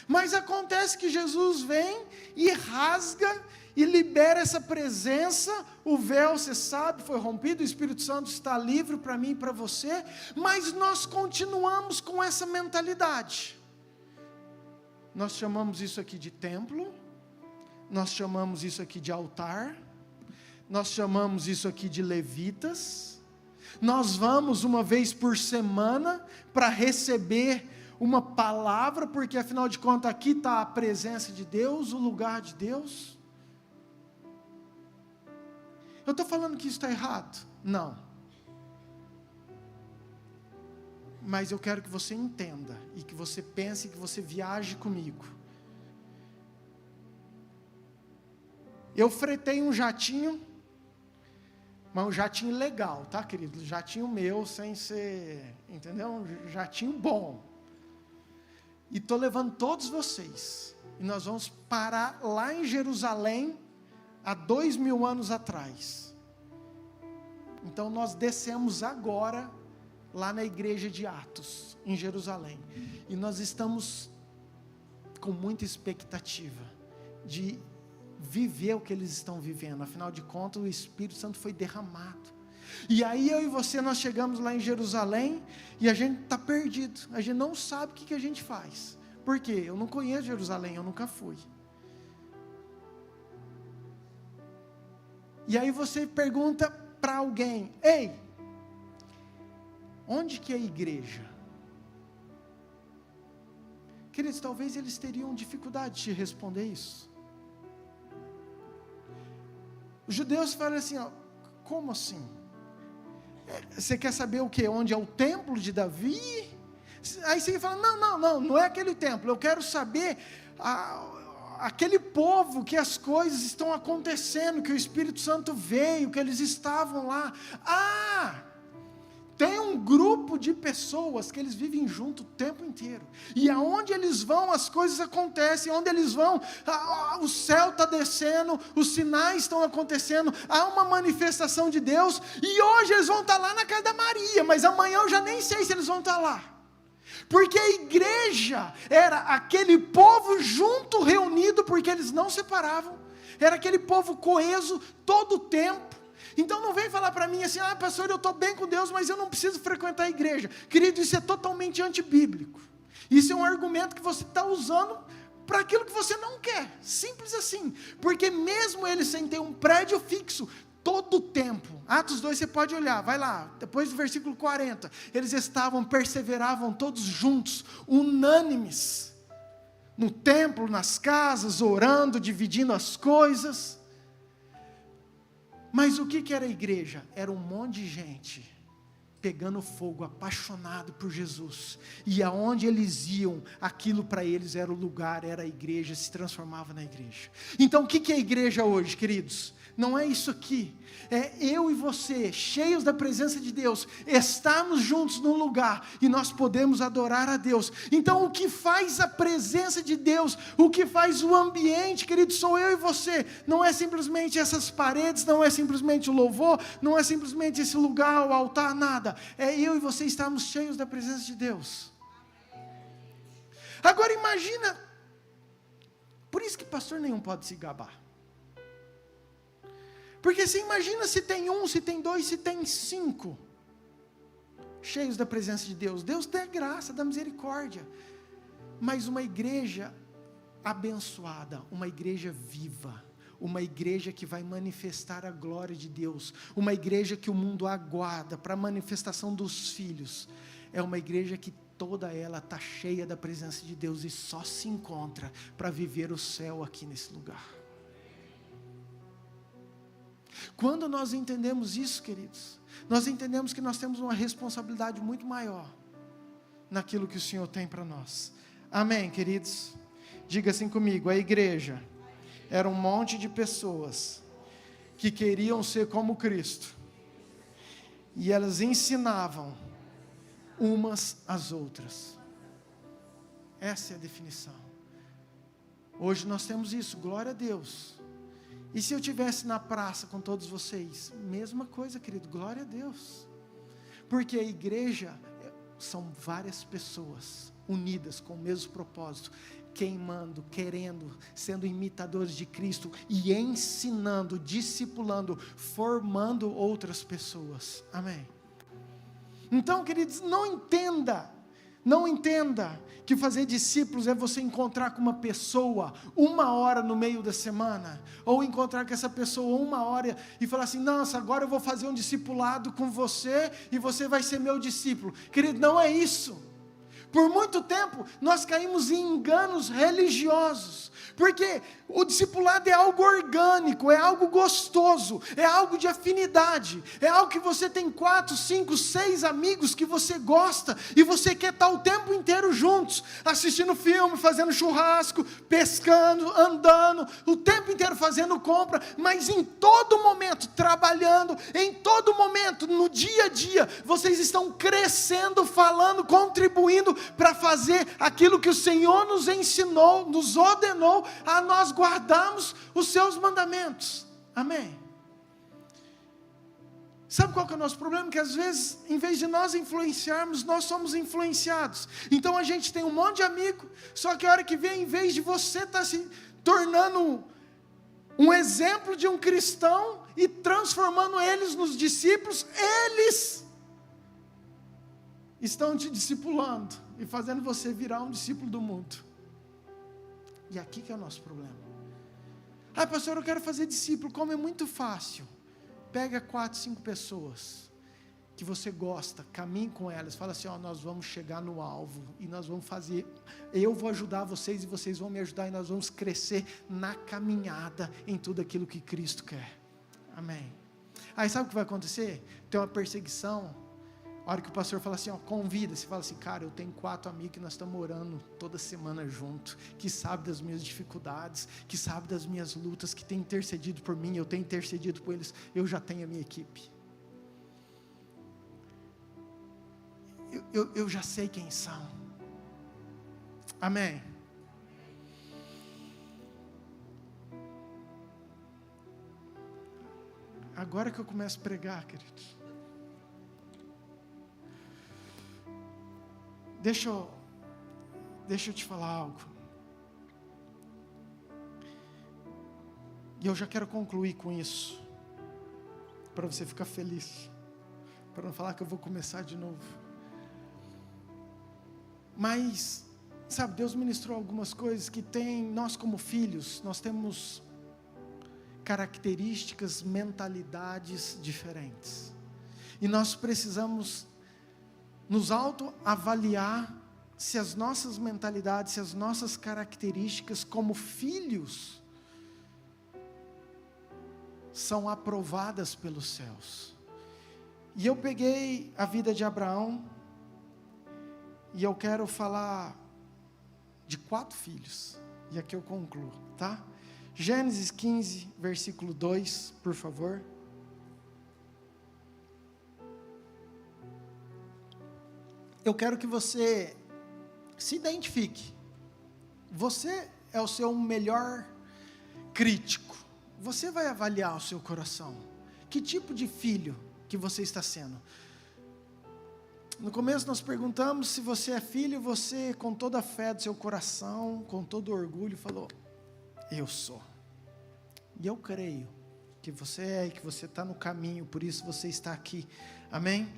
Mas acontece que Jesus vem e rasga e libera essa presença, o véu, você sabe, foi rompido, o Espírito Santo está livre para mim e para você, mas nós continuamos com essa mentalidade. Nós chamamos isso aqui de templo, nós chamamos isso aqui de altar, nós chamamos isso aqui de levitas, nós vamos uma vez por semana para receber uma palavra, porque afinal de contas aqui está a presença de Deus, o lugar de Deus. Eu estou falando que isso está errado? Não. Mas eu quero que você entenda, e que você pense, que você viaje comigo. Eu fretei um jatinho, mas um jatinho legal, tá, querido? Jatinho meu, sem ser, entendeu? Um jatinho bom. E estou levando todos vocês. E nós vamos parar lá em Jerusalém, há 2000 anos atrás. Então nós descemos agora, lá na igreja de Atos, em Jerusalém. E nós estamos com muita expectativa de viver o que eles estão vivendo. Afinal de contas, o Espírito Santo foi derramado. E aí eu e você, nós chegamos lá em Jerusalém e a gente está perdido. A gente não sabe o que a gente faz. Por quê? Eu não conheço Jerusalém, eu nunca fui. E aí você pergunta para alguém: ei, onde que é a igreja? Queridos, talvez eles teriam dificuldade de responder isso. Os judeus falam assim, ó, como assim? Você quer saber o quê? Onde é o templo de Davi? Aí você fala, não é aquele templo, eu quero saber aquele povo que as coisas estão acontecendo, que o Espírito Santo veio, que eles estavam lá. Tem um grupo de pessoas que eles vivem junto o tempo inteiro. E aonde eles vão, as coisas acontecem. Onde eles vão, o céu está descendo, os sinais estão acontecendo, há uma manifestação de Deus. E hoje eles vão estar lá na casa da Maria, mas amanhã eu já nem sei se eles vão estar lá. Porque a igreja era aquele povo junto, reunido, porque eles não separavam. Era aquele povo coeso todo o tempo. Então não vem falar para mim assim, pastor, eu estou bem com Deus, mas eu não preciso frequentar a igreja. Querido, isso é totalmente antibíblico. Isso é um argumento que você está usando para aquilo que você não quer. Simples assim. Porque mesmo eles sem ter um prédio fixo, todo o tempo, Atos 2 você pode olhar, vai lá, depois do versículo 40, eles perseveravam todos juntos, unânimes, no templo, nas casas, orando, dividindo as coisas. Mas o que era a igreja? Era um monte de gente pegando fogo, apaixonado por Jesus, e aonde eles iam, aquilo para eles era o lugar, era a igreja, se transformava na igreja. Então o que é a igreja hoje, queridos? Não é isso aqui, é eu e você, cheios da presença de Deus, estarmos juntos num lugar, e nós podemos adorar a Deus. Então o que faz a presença de Deus, o que faz o ambiente, querido, sou eu e você, não é simplesmente essas paredes, não é simplesmente o louvor, não é simplesmente esse lugar, o altar, nada, é eu e você estarmos cheios da presença de Deus. Agora imagina, por isso que pastor nenhum pode se gabar. Porque você imagina se tem 1, se tem 2, se tem 5 cheios da presença de Deus. Deus dá graça, dá misericórdia. Mas uma igreja abençoada, uma igreja viva, uma igreja que vai manifestar a glória de Deus, uma igreja que o mundo aguarda para a manifestação dos filhos, é uma igreja que toda ela está cheia da presença de Deus e só se encontra para viver o céu aqui nesse lugar. Quando nós entendemos isso, queridos, nós entendemos que nós temos uma responsabilidade muito maior naquilo que o Senhor tem para nós. Amém, queridos? Diga assim comigo, a igreja era um monte de pessoas que queriam ser como Cristo, e elas ensinavam umas às outras. Essa é a definição. Hoje nós temos isso, glória a Deus. E se eu estivesse na praça com todos vocês? Mesma coisa, querido, glória a Deus. Porque a igreja são várias pessoas unidas com o mesmo propósito, queimando, querendo, sendo imitadores de Cristo e ensinando, discipulando, formando outras pessoas. Amém? Então, queridos, não entenda que fazer discípulos é você encontrar com uma pessoa 1 hora no meio da semana, ou encontrar com essa pessoa 1 hora e falar assim, nossa, agora eu vou fazer um discipulado com você e você vai ser meu discípulo. Querido, não é isso. Por muito tempo, nós caímos em enganos religiosos, porque o discipulado é algo orgânico, é algo gostoso, é algo de afinidade, é algo que você tem 4, 5, 6 amigos que você gosta, e você quer estar o tempo inteiro juntos, assistindo filme, fazendo churrasco, pescando, andando, o tempo inteiro fazendo compra, mas em todo momento, trabalhando, em todo momento, no dia a dia, vocês estão crescendo, falando, contribuindo para fazer aquilo que o Senhor nos ensinou, nos ordenou a nós guardarmos os seus mandamentos. Amém? Sabe qual que é o nosso problema? Que às vezes, em vez de nós influenciarmos, nós somos influenciados. Então a gente tem um monte de amigo, só que a hora que vem, em vez de você estar se tornando um exemplo de um cristão e transformando eles nos discípulos, eles estão te discipulando e fazendo você virar um discípulo do mundo. E aqui que é o nosso problema. Pastor, eu quero fazer discípulo. Como é muito fácil. Pega 4, 5 pessoas que você gosta, caminhe com elas, fala assim, nós vamos chegar no alvo, e nós vamos fazer, eu vou ajudar vocês, e vocês vão me ajudar, e nós vamos crescer na caminhada, em tudo aquilo que Cristo quer. Amém? Aí sabe o que vai acontecer? Tem uma perseguição, a hora que o pastor fala assim, convida, você fala assim, cara, eu tenho 4 amigos que nós estamos orando toda semana junto, que sabem das minhas dificuldades, que sabem das minhas lutas, que tem intercedido por mim, eu tenho intercedido por eles, eu já tenho a minha equipe. Eu já sei quem são. Amém? Agora que eu começo a pregar, queridos. Deixa eu te falar algo. E eu já quero concluir com isso, para você ficar feliz, para não falar que eu vou começar de novo. Mas, sabe, Deus ministrou algumas coisas que nós como filhos, nós temos características, mentalidades diferentes. E nós precisamos nos autoavaliar se as nossas mentalidades, se as nossas características como filhos são aprovadas pelos céus. E eu peguei a vida de Abraão e eu quero falar de 4 filhos. E aqui eu concluo, tá? Gênesis 15, versículo 2, por favor. Eu quero que você se identifique. Você é o seu melhor crítico. Você vai avaliar o seu coração. Que tipo de filho que você está sendo? No começo nós perguntamos se você é filho, você com toda a fé do seu coração, com todo orgulho, falou, eu sou. E eu creio que você é e que você está no caminho, por isso você está aqui. Amém?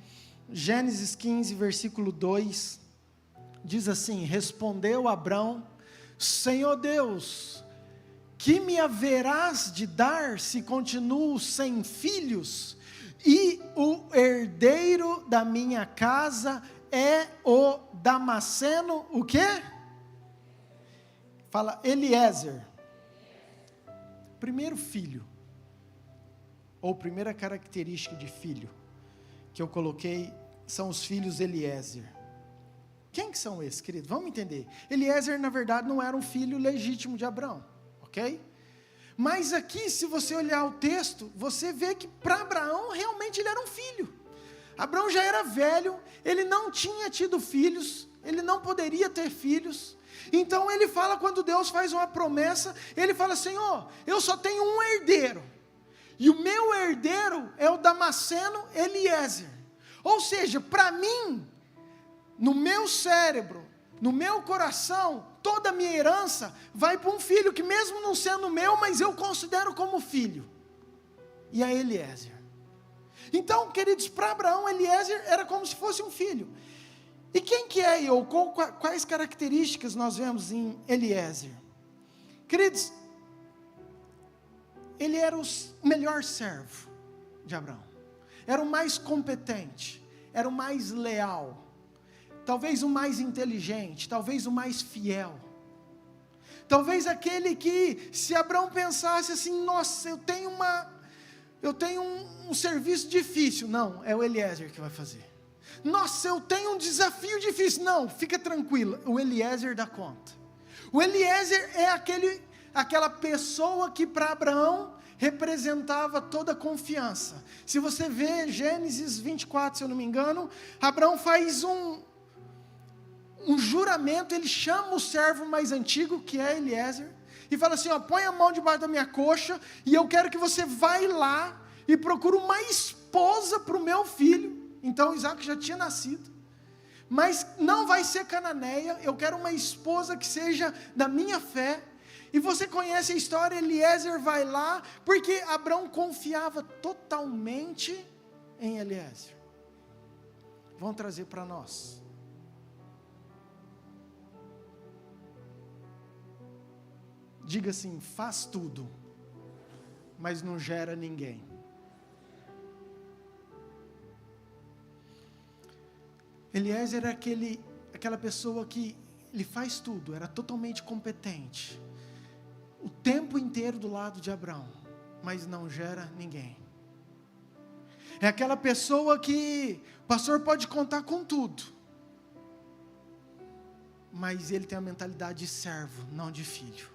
Gênesis 15, versículo 2, diz assim, respondeu Abrão, Senhor Deus, que me haverás de dar se continuo sem filhos? E o herdeiro da minha casa é o Damasceno, o quê? Fala, Eliezer. Primeiro filho, ou primeira característica de filho, que eu coloquei, são os filhos Eliezer. Quem que são esses, querido? Vamos entender. Eliezer, na verdade, não era um filho legítimo de Abraão, ok? Mas aqui, se você olhar o texto, você vê que para Abraão, realmente ele era um filho. Abraão já era velho, ele não tinha tido filhos, ele não poderia ter filhos. Então ele fala, quando Deus faz uma promessa, ele fala, Senhor, eu só tenho um herdeiro. E o meu herdeiro é o Damasceno Eliezer. Ou seja, para mim, no meu cérebro, no meu coração, toda a minha herança vai para um filho que mesmo não sendo meu, mas eu considero como filho. E é Eliezer. Então, queridos, para Abraão, Eliezer era como se fosse um filho. E quem que é eu? Quais características nós vemos em Eliezer? Queridos, ele era o melhor servo de Abraão. Era o mais competente, era o mais leal. talvez o mais inteligente, talvez o mais fiel, talvez aquele que, se Abraão pensasse assim, nossa, eu tenho um serviço difícil, não, é o Eliezer que vai fazer. Nossa, eu tenho um desafio difícil, não, fica tranquilo, o Eliezer dá conta. O Eliezer é aquela pessoa que para Abraão representava toda a confiança. Se você vê Gênesis 24, se eu não me engano, Abraão faz um juramento, ele chama o servo mais antigo, que é Eliezer, e fala assim, põe a mão debaixo da minha coxa, e eu quero que você vá lá, e procure uma esposa para o meu filho. Então Isaac já tinha nascido, mas não vai ser cananeia, eu quero uma esposa que seja da minha fé. E você conhece a história, Eliezer vai lá, porque Abraão confiava totalmente em Eliezer. Vão trazer para nós. Diga assim, faz tudo, mas não gera ninguém. Eliezer era aquela pessoa que ele faz tudo, era totalmente competente, o tempo inteiro do lado de Abraão, mas não gera ninguém. É aquela pessoa que o pastor pode contar com tudo, mas ele tem a mentalidade de servo, não de filho.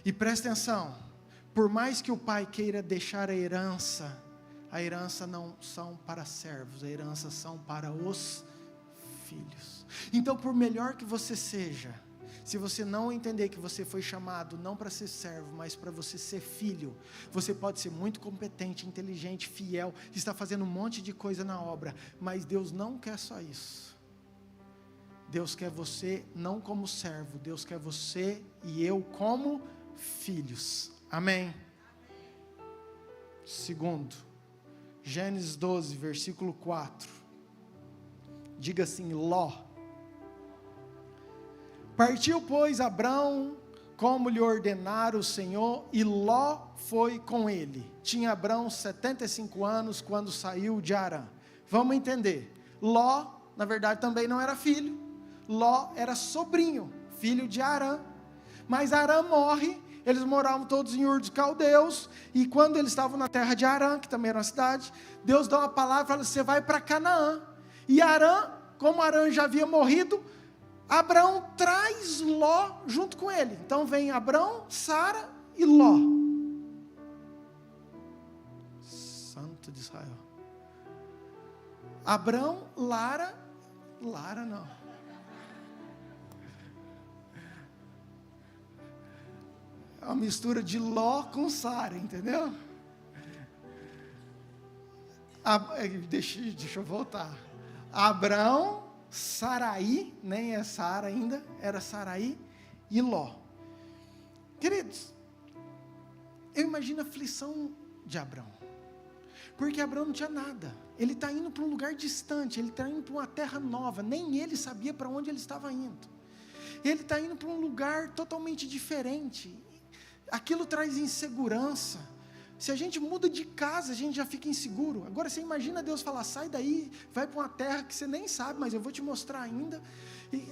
E presta atenção, por mais que o pai queira deixar a herança não são para servos, a herança são para os filhos. Então, por melhor que você seja, se você não entender que você foi chamado não para ser servo, mas para você ser filho, você pode ser muito competente, inteligente, fiel, está fazendo um monte de coisa na obra, mas Deus não quer só isso. Deus quer você não como servo, Deus quer você e eu como filhos. Amém? Segundo, Gênesis 12, versículo 4. Diga assim, Ló. Partiu, pois, Abrão, como lhe ordenara o Senhor, e Ló foi com ele. Tinha Abrão 75 anos quando saiu de Harã. Vamos entender. Ló, na verdade, também não era filho. Ló era sobrinho, filho de Harã. Mas Harã morre. Eles moravam todos em Ur dos Caldeus, e quando eles estavam na terra de Harã, que também era uma cidade, Deus dá uma palavra e fala, você vai para Canaã. E Harã, como Harã já havia morrido, Abraão traz Ló junto com ele. Então vem Abrão, Sara e Ló. Santo de Israel. Abrão, Lara não. É uma mistura de Ló com Sara, entendeu? Deixa eu voltar. Abrão, Saraí, nem é Sara ainda, era Saraí e Ló. Queridos, eu imagino a aflição de Abrão, porque Abrão não tinha nada, ele está indo para um lugar distante, ele está indo para uma terra nova, nem ele sabia para onde ele estava indo, ele está indo para um lugar totalmente diferente, aquilo traz insegurança. Se a gente muda de casa, a gente já fica inseguro. Agora você imagina Deus falar, sai daí, vai para uma terra que você nem sabe, mas eu vou te mostrar ainda, e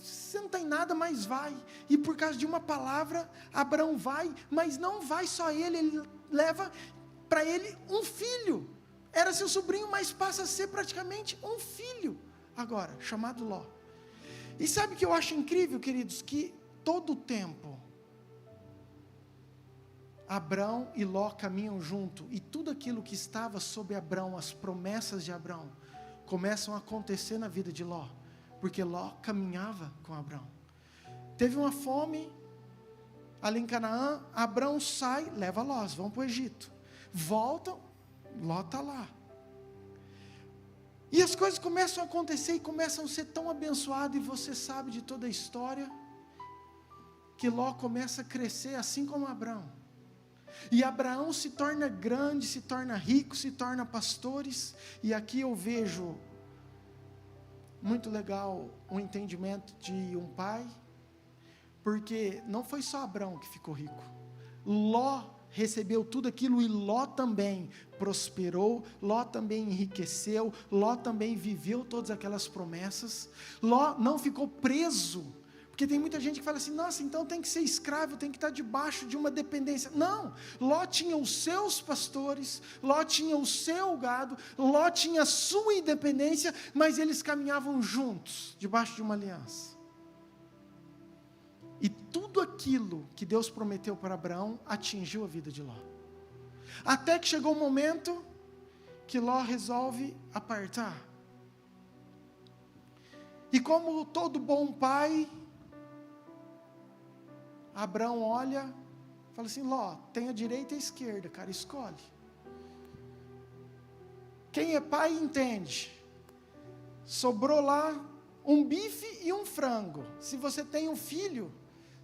você não tem nada, mas vai. E por causa de uma palavra, Abraão vai, mas não vai só ele leva para ele um filho, era seu sobrinho, mas passa a ser praticamente um filho, agora, chamado Ló. E sabe o que eu acho incrível, queridos, que todo o tempo, Abrão e Ló caminham junto, e tudo aquilo que estava sobre Abrão, as promessas de Abrão, começam a acontecer na vida de Ló, porque Ló caminhava com Abrão. Teve uma fome ali em Canaã, Abrão sai, leva Ló, vão para o Egito, voltam, Ló está lá. E as coisas começam a acontecer e começam a ser tão abençoadas, e você sabe de toda a história, que Ló começa a crescer assim como Abrão. E Abraão se torna grande, se torna rico, se torna pastores. E aqui eu vejo muito legal o entendimento de um pai, porque não foi só Abraão que ficou rico, Ló recebeu tudo aquilo, e Ló também prosperou, Ló também enriqueceu, Ló também viveu todas aquelas promessas. Ló não ficou preso, porque tem muita gente que fala assim, nossa, então tem que ser escravo, tem que estar debaixo de uma dependência. Não, Ló tinha os seus pastores, Ló tinha o seu gado, Ló tinha a sua independência, mas eles caminhavam juntos, debaixo de uma aliança. E tudo aquilo que Deus prometeu para Abraão atingiu a vida de Ló. Até que chegou o momento que Ló resolve apartar. E como todo bom pai, Abraão olha, fala assim, Ló, tem a direita e a esquerda, cara, escolhe. Quem é pai entende. Sobrou lá um bife e um frango. Se você tem um filho,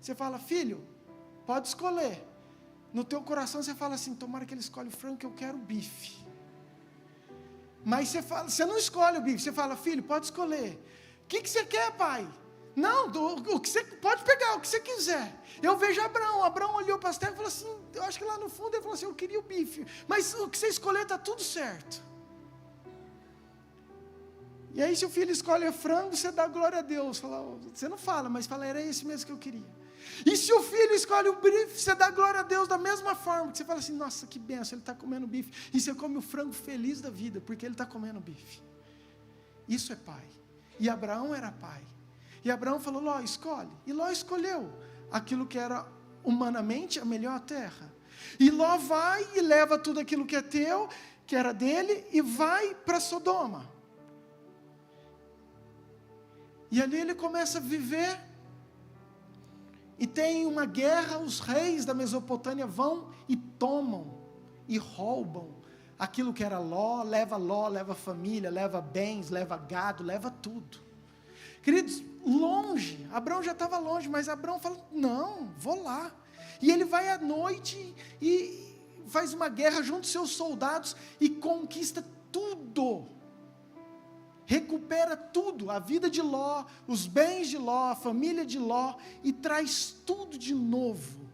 você fala, filho, pode escolher. No teu coração você fala assim, tomara que ele escolhe o frango, que eu quero o bife. Mas você não escolhe o bife, você fala, filho, pode escolher. O que você quer, pai? Não, o que você pode pegar, o que você quiser. Eu vejo Abraão olhou para as terras e falou assim, eu acho que lá no fundo ele falou assim, eu queria o bife. Mas o que você escolher está tudo certo. E aí se o filho escolhe frango, você dá glória a Deus. Você não fala, mas fala, era esse mesmo que eu queria. E se o filho escolhe o bife, você dá glória a Deus da mesma forma, que você fala assim, nossa, que benção, ele está comendo bife. E você come o frango feliz da vida, porque ele está comendo bife. Isso é pai. E Abraão era pai. E Abraão falou, Ló, escolhe. E Ló escolheu aquilo que era humanamente a melhor terra. E Ló vai e leva tudo aquilo que é teu, que era dele, e vai para Sodoma. E ali ele começa a viver. E tem uma guerra, os reis da Mesopotâmia vão e tomam e roubam aquilo que era Ló, leva família, leva bens, leva gado, leva tudo. Queridos, longe, Abraão já estava longe, mas Abraão fala, não, vou lá. E ele vai à noite e faz uma guerra junto aos seus soldados e conquista tudo. Recupera tudo, a vida de Ló, os bens de Ló, a família de Ló, e traz tudo de novo.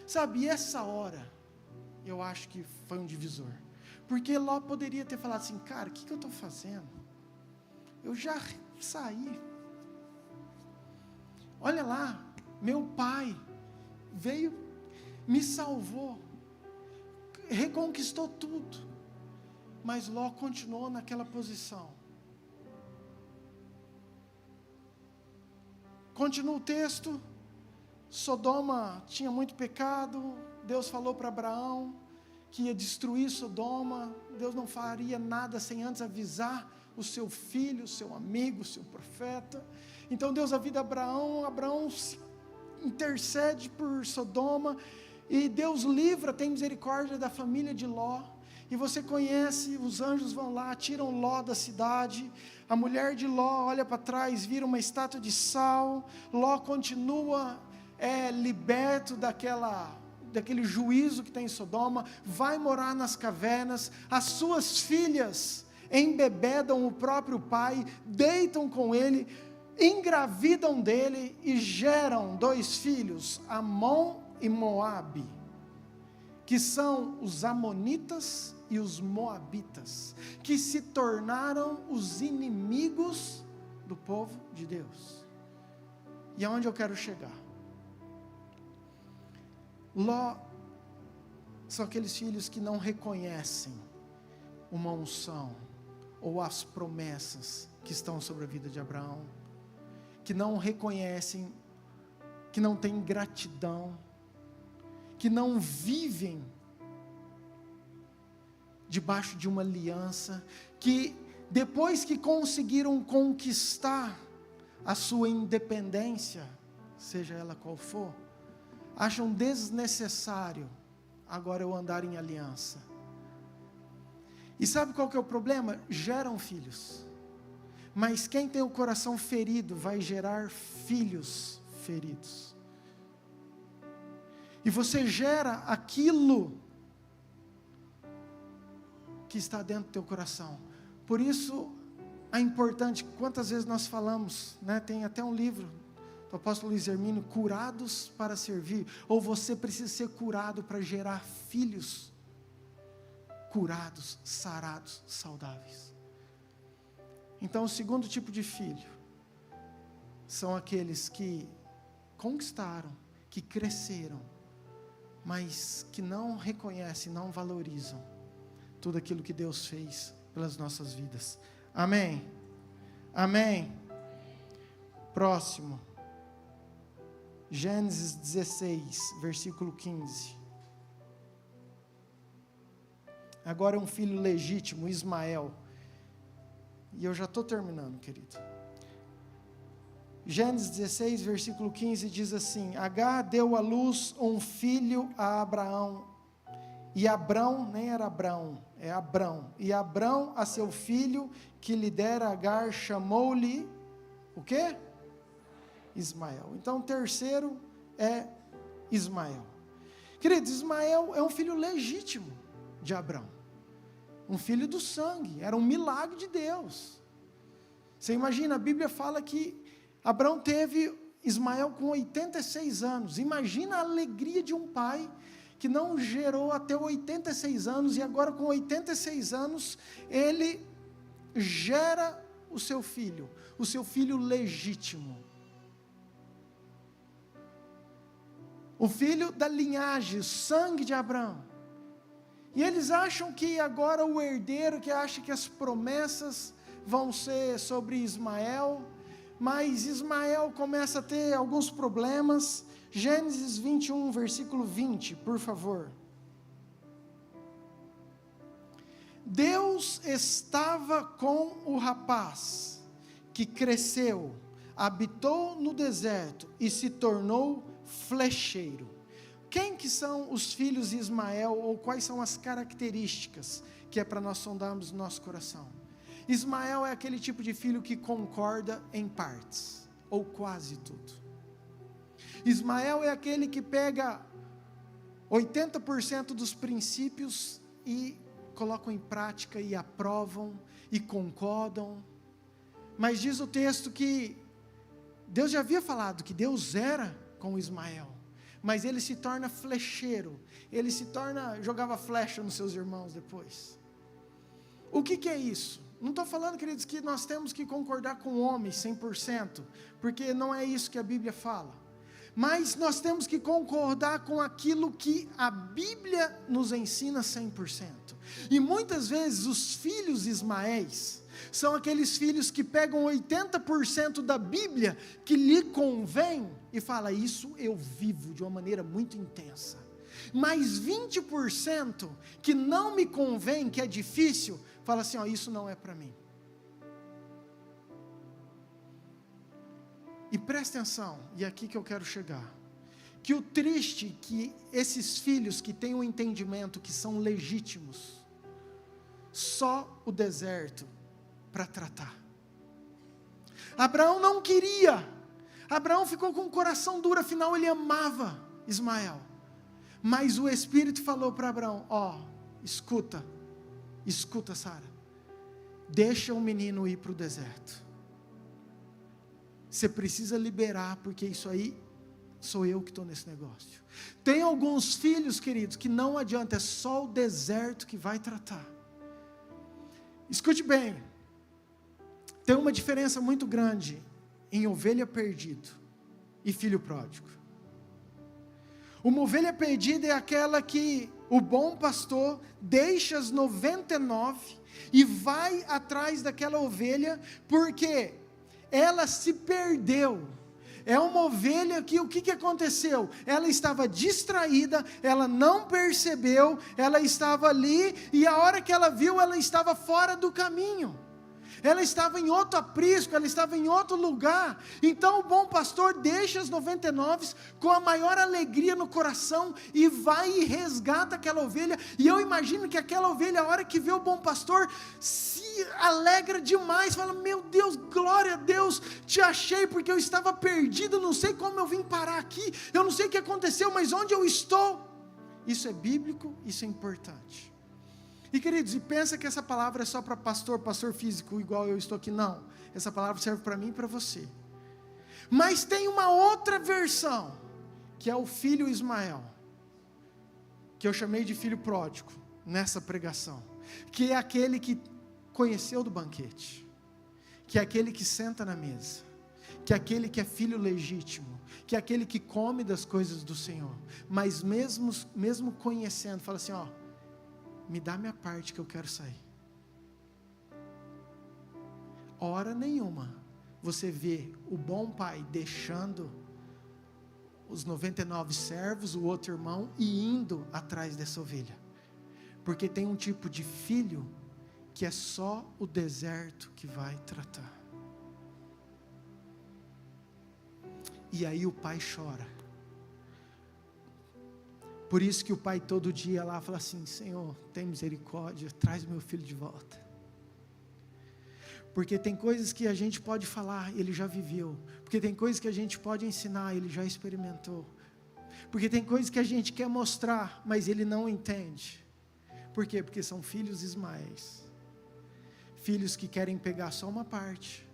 Sabe, e essa hora, eu acho que foi um divisor. Porque Ló poderia ter falado assim, cara, o que eu estou fazendo? Eu já saí. Olha lá, meu pai veio, me salvou, reconquistou tudo. Mas Ló continuou naquela posição. Continua o texto. Sodoma tinha muito pecado. Deus falou para Abraão que ia destruir Sodoma. Deus não faria nada sem antes avisar o seu filho, o seu amigo, o seu profeta. Então Deus avisa Abraão. Abraão intercede por Sodoma. E Deus livra, tem misericórdia da família de Ló. E você conhece, os anjos vão lá, tiram Ló da cidade. A mulher de Ló olha para trás, vira uma estátua de sal. Ló continua liberto daquele juízo que tem em Sodoma. Vai morar nas cavernas. As suas filhas embebedam o próprio pai, deitam com ele, engravidam dele e geram 2 filhos, Amon e Moabe, que são os amonitas e os moabitas, que se tornaram os inimigos do povo de Deus. E aonde eu quero chegar? Ló são aqueles filhos que não reconhecem uma unção ou as promessas que estão sobre a vida de Abraão, que não reconhecem, que não têm gratidão, que não vivem debaixo de uma aliança, que depois que conseguiram conquistar a sua independência, seja ela qual for, acham desnecessário agora eu andar em aliança. E sabe qual que é o problema? Geram filhos, mas quem tem o coração ferido vai gerar filhos feridos. E você gera aquilo que está dentro do teu coração. Por isso é importante, quantas vezes nós falamos, né? Tem até um livro do apóstolo Luiz Hermínio, curados para servir, ou você precisa ser curado para gerar filhos curados, sarados, saudáveis. Então, o segundo tipo de filho são aqueles que conquistaram, que cresceram, mas que não reconhecem, não valorizam tudo aquilo que Deus fez pelas nossas vidas. Amém? Amém? Próximo. Gênesis 16, versículo 15. Agora é um filho legítimo, Ismael. E eu já estou terminando, querido. Gênesis 16, versículo 15 diz assim: Agar deu à luz um filho a Abraão. E Abrão, nem era Abrão, é Abrão. E Abrão a seu filho, que lhe dera Agar, chamou-lhe, o quê? Ismael. Então o terceiro é Ismael. Queridos, Ismael é um filho legítimo de Abrão. Um filho do sangue, era um milagre de Deus. Você imagina, a Bíblia fala que Abrão teve Ismael com 86 anos. Imagina a alegria de um pai que não gerou até 86 anos, e agora com 86 anos, ele gera o seu filho legítimo. O filho da linhagem, o sangue de Abraão. E eles acham que agora o herdeiro, que acha que as promessas vão ser sobre Ismael, mas Ismael começa a ter alguns problemas. Gênesis 21, versículo 20, por favor. Deus estava com o rapaz, que cresceu, habitou no deserto e se tornou flecheiro. Quem que são os filhos de Ismael, ou quais são as características que é para nós sondarmos no nosso coração? Ismael é aquele tipo de filho que concorda em partes, ou quase tudo. Ismael é aquele que pega 80% dos princípios e colocam em prática e aprovam e concordam. Mas diz o texto que Deus já havia falado que Deus era com Ismael, mas ele se torna flecheiro, ele se torna, jogava flecha nos seus irmãos depois. O que é isso? Não estou falando, queridos, que nós temos que concordar com homens 100%, porque não é isso que a Bíblia fala. Mas nós temos que concordar com aquilo que a Bíblia nos ensina 100%. E muitas vezes os filhos Ismaéis são aqueles filhos que pegam 80% da Bíblia que lhe convém e fala: isso eu vivo de uma maneira muito intensa. Mas 20% que não me convém, que é difícil, fala assim: ó, isso não é para mim. E presta atenção, e é aqui que eu quero chegar, que o triste que esses filhos que têm um entendimento que são legítimos, só o deserto para tratar. Abraão não queria, Abraão ficou com o coração duro, afinal ele amava Ismael, mas o Espírito falou para Abraão: ó, escuta Sara, deixa o menino ir para o deserto. Você precisa liberar, porque isso aí sou eu que estou nesse negócio. Tem alguns filhos, queridos, que não adianta, é só o deserto que vai tratar. Escute bem, tem uma diferença muito grande em ovelha perdido e filho pródigo. Uma ovelha perdida é aquela que o bom pastor deixa as 99 e vai atrás daquela ovelha, porque ela se perdeu. É uma ovelha que, o que aconteceu? Ela estava distraída, ela não percebeu, ela estava ali, e a hora que ela viu, ela estava fora do caminho. Ela estava em outro aprisco, ela estava em outro lugar. Então o bom pastor deixa as 99 com a maior alegria no coração e vai e resgata aquela ovelha. E eu imagino que aquela ovelha, a hora que vê o bom pastor, se alegra demais, fala: meu Deus, glória a Deus, te achei, porque eu estava perdido, não sei como eu vim parar aqui, eu não sei o que aconteceu, mas onde eu estou? Isso é bíblico, isso é importante. E queridos, e pensa que essa palavra é só para pastor físico, igual eu estou aqui. Não, essa palavra serve para mim e para você. Mas tem uma outra versão, que é o filho Ismael, que eu chamei de filho pródigo nessa pregação, que é aquele que conheceu do banquete, que é aquele que senta na mesa, que é aquele que é filho legítimo, que é aquele que come das coisas do Senhor, mas mesmo conhecendo, fala assim, ó, me dá minha parte que eu quero sair. Hora nenhuma você vê o bom pai deixando os 99 servos, o outro irmão, e indo atrás dessa ovelha, porque tem um tipo de filho que é só o deserto que vai tratar. E aí o pai chora. Por isso que o pai todo dia lá fala assim, Senhor, tem misericórdia, traz meu filho de volta. Porque tem coisas que a gente pode falar, ele já viveu. Porque tem coisas que a gente pode ensinar, ele já experimentou. Porque tem coisas que a gente quer mostrar, mas ele não entende. Por quê? Porque são filhos Ismaéis. Filhos que querem pegar só uma parte,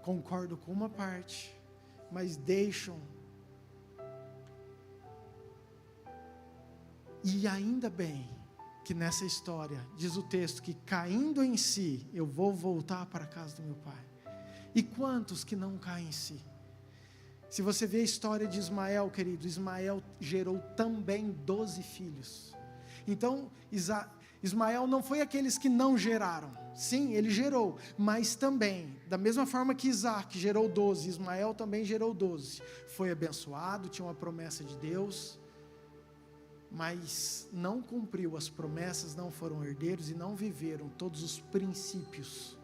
concordam com uma parte, mas deixam. E ainda bem que nessa história, diz o texto, que caindo em si, eu vou voltar para a casa do meu pai. E quantos que não caem em si? Se você vê a história de Ismael, querido, Ismael gerou também 12 filhos. Então, Ismael não foi aqueles que não geraram. Sim, ele gerou, mas também, da mesma forma que Isaac gerou 12, Ismael também gerou 12. Foi abençoado, tinha uma promessa de Deus, mas não cumpriu as promessas, não foram herdeiros e não viveram todos os princípios.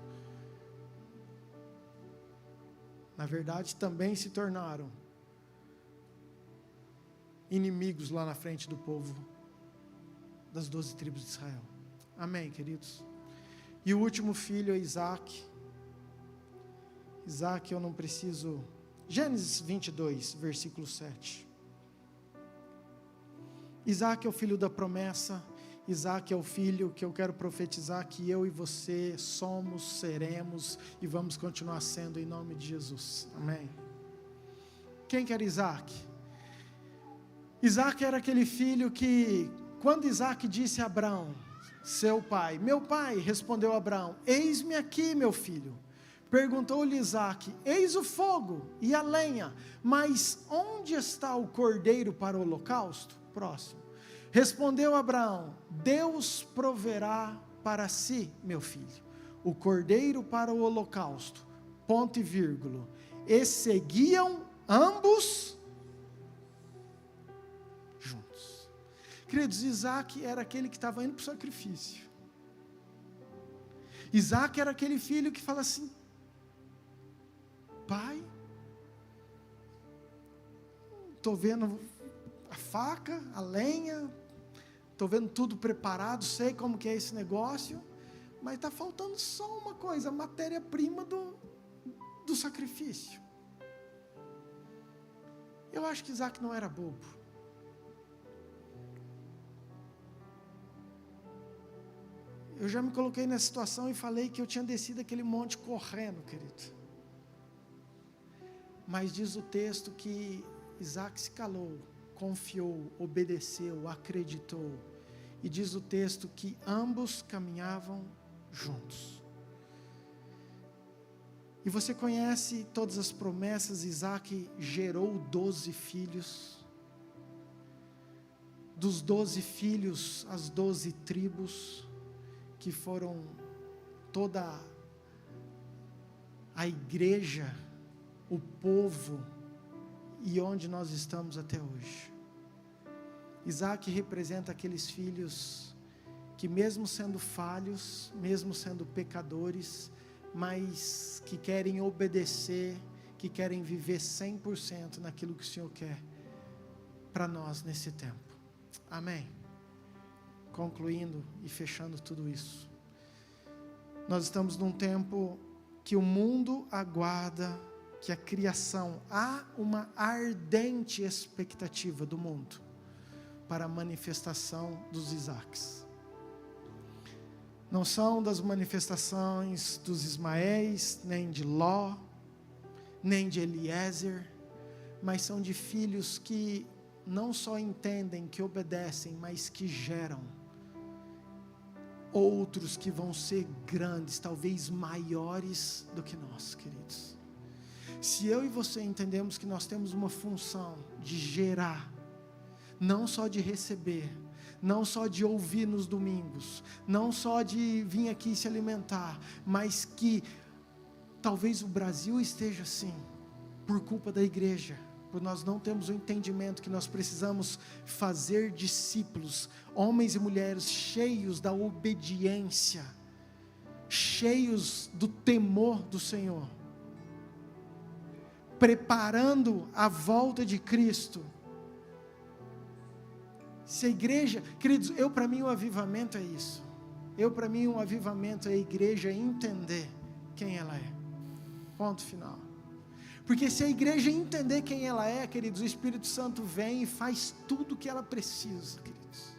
Na verdade, também se tornaram inimigos lá na frente do povo das 12 tribos de Israel. Amém, queridos? E o último filho é Isaac. Isaac eu não preciso... Gênesis 22, versículo 7. Isaac é o filho da promessa. Isaac é o filho que eu quero profetizar que eu e você somos, seremos e vamos continuar sendo em nome de Jesus. Amém? Quem que era Isaac? Isaac era aquele filho que, quando Isaac disse a Abraão, seu pai, meu pai, respondeu Abraão, eis-me aqui, meu filho. Perguntou-lhe Isaac, eis o fogo e a lenha, mas onde está o cordeiro para o holocausto? Próximo. Respondeu Abraão, Deus proverá para si, meu filho, o cordeiro para o holocausto, ponto e vírgula, e seguiam ambos juntos. Queridos, Isaac era aquele que estava indo para o sacrifício. Isaac era aquele filho que fala assim, pai, estou vendo a faca, a lenha, estou vendo tudo preparado, sei como que é esse negócio, mas está faltando só uma coisa, a matéria-prima do sacrifício. Eu acho que Isaac não era bobo. Eu já me coloquei nessa situação e falei que eu tinha descido aquele monte correndo, querido. Mas diz o texto que Isaac se calou, confiou, obedeceu, acreditou. E diz o texto que ambos caminhavam juntos. E você conhece todas as promessas. Isaac gerou 12 filhos. Dos 12 filhos, as 12 tribos, que foram toda a igreja, o povo, e onde nós estamos até hoje. Isaac representa aqueles filhos que mesmo sendo falhos, mesmo sendo pecadores, mas que querem obedecer, que querem viver 100% naquilo que o Senhor quer para nós nesse tempo. Amém? Concluindo e fechando tudo isso. Nós estamos num tempo que o mundo aguarda, que a criação, há uma ardente expectativa do mundo para a manifestação dos Isaques. Não são das manifestações dos Ismaéis, nem de Ló, nem de Eliezer, mas são de filhos que não só entendem, que obedecem, mas que geram outros que vão ser grandes, talvez maiores do que nós, queridos. Se eu e você entendemos que nós temos uma função de gerar, não só de receber, não só de ouvir nos domingos, não só de vir aqui se alimentar, mas que talvez o Brasil esteja assim, por culpa da igreja, por nós não termos o entendimento que nós precisamos fazer discípulos, homens e mulheres cheios da obediência, cheios do temor do Senhor, preparando a volta de Cristo. Se a igreja, queridos, para mim o avivamento é isso. Para mim o avivamento é a igreja entender quem ela é. Ponto final. Porque se a igreja entender quem ela é, queridos, o Espírito Santo vem e faz tudo o que ela precisa, queridos.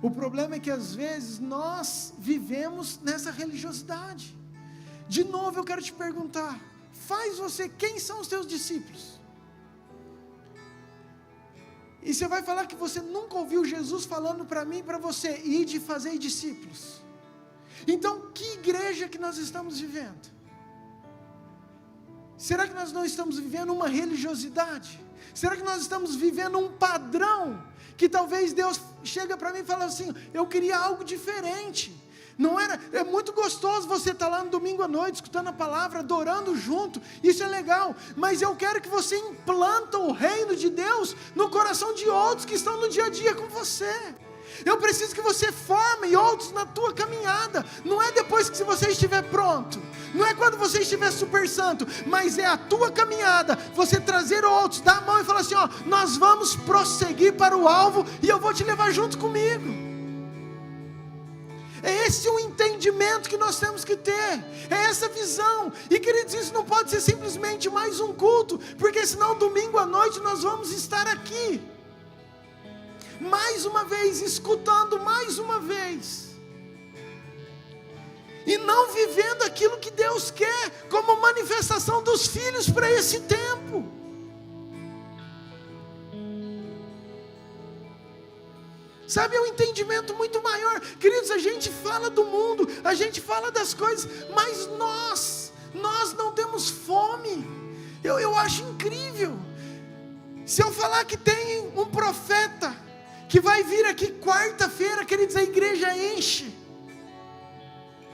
O problema é que às vezes nós vivemos nessa religiosidade. De novo eu quero te perguntar, quem são os teus discípulos? E você vai falar que você nunca ouviu Jesus falando para mim e para você, ide fazer discípulos. Então, que igreja que nós estamos vivendo? Será que nós não estamos vivendo uma religiosidade? Será que nós estamos vivendo um padrão, que talvez Deus chega para mim e fala assim, eu queria algo diferente. Não era, é muito gostoso você estar lá no domingo à noite, escutando a palavra, adorando junto, isso é legal, mas eu quero que você implanta o reino de Deus no coração de outros que estão no dia a dia com você. Eu preciso que você forme outros na tua caminhada, não é depois que você estiver pronto, não é quando você estiver super santo, mas é a tua caminhada, você trazer outros, dar a mão e falar assim, nós vamos prosseguir para o alvo, e eu vou te levar junto comigo. É esse o entendimento que nós temos que ter, é essa visão, e queridos, isso não pode ser simplesmente mais um culto, porque senão domingo à noite nós vamos estar aqui, mais uma vez, escutando mais uma vez, e não vivendo aquilo que Deus quer, como manifestação dos filhos para esse tempo. Sabe, é um entendimento muito maior. Queridos, a gente fala do mundo, a gente fala das coisas, mas nós não temos fome. Eu acho incrível. Se eu falar que tem um profeta que vai vir aqui quarta-feira, queridos, a igreja enche.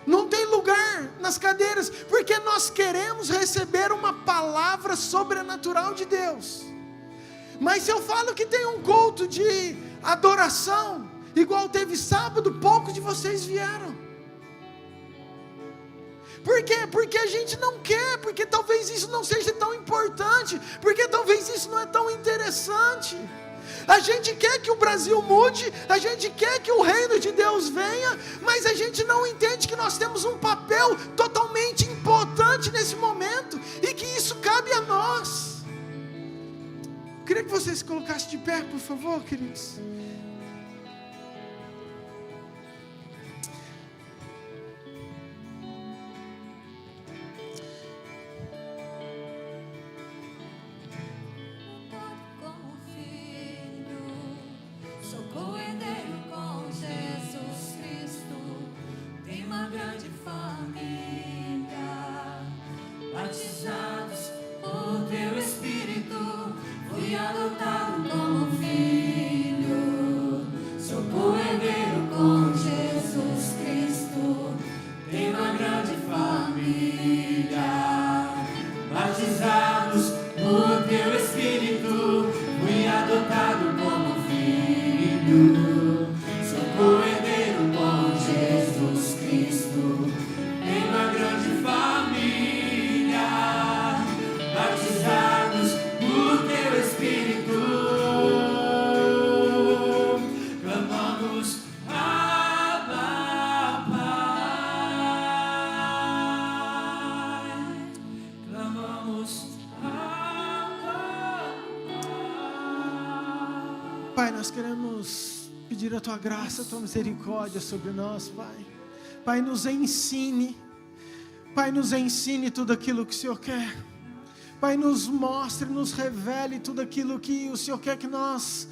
Não tem lugar nas cadeiras, porque nós queremos receber uma palavra sobrenatural de Deus. Mas se eu falo que tem um culto de adoração, igual teve sábado, poucos de vocês vieram. Por quê? Porque a gente não quer, porque talvez isso não seja tão importante, porque talvez isso não é tão interessante. A gente quer que o Brasil mude, a gente quer que o reino de Deus venha, mas a gente não entende que nós temos um papel totalmente importante nesse momento, e que isso cabe a nós. Queria que você se colocasse de pé, por favor, queridos. Batizados por teu Espírito, fui adotado como filho. Sou co-herdeiro com Jesus Cristo, tenho uma grande família. Batizados por teu Espírito, fui adotado como filho. Sou co-herdeiro com Jesus Cristo, tenho uma grande família. Batizados por teu Espírito, clamamos Abba, Pai. Clamamos Abba, Pai. Pai, nós queremos pedir a Tua graça, a Tua misericórdia sobre nós, Pai. Pai, nos ensine. Pai, nos ensine tudo aquilo que o Senhor quer. Pai, nos mostre, nos revele tudo aquilo que o Senhor quer que nós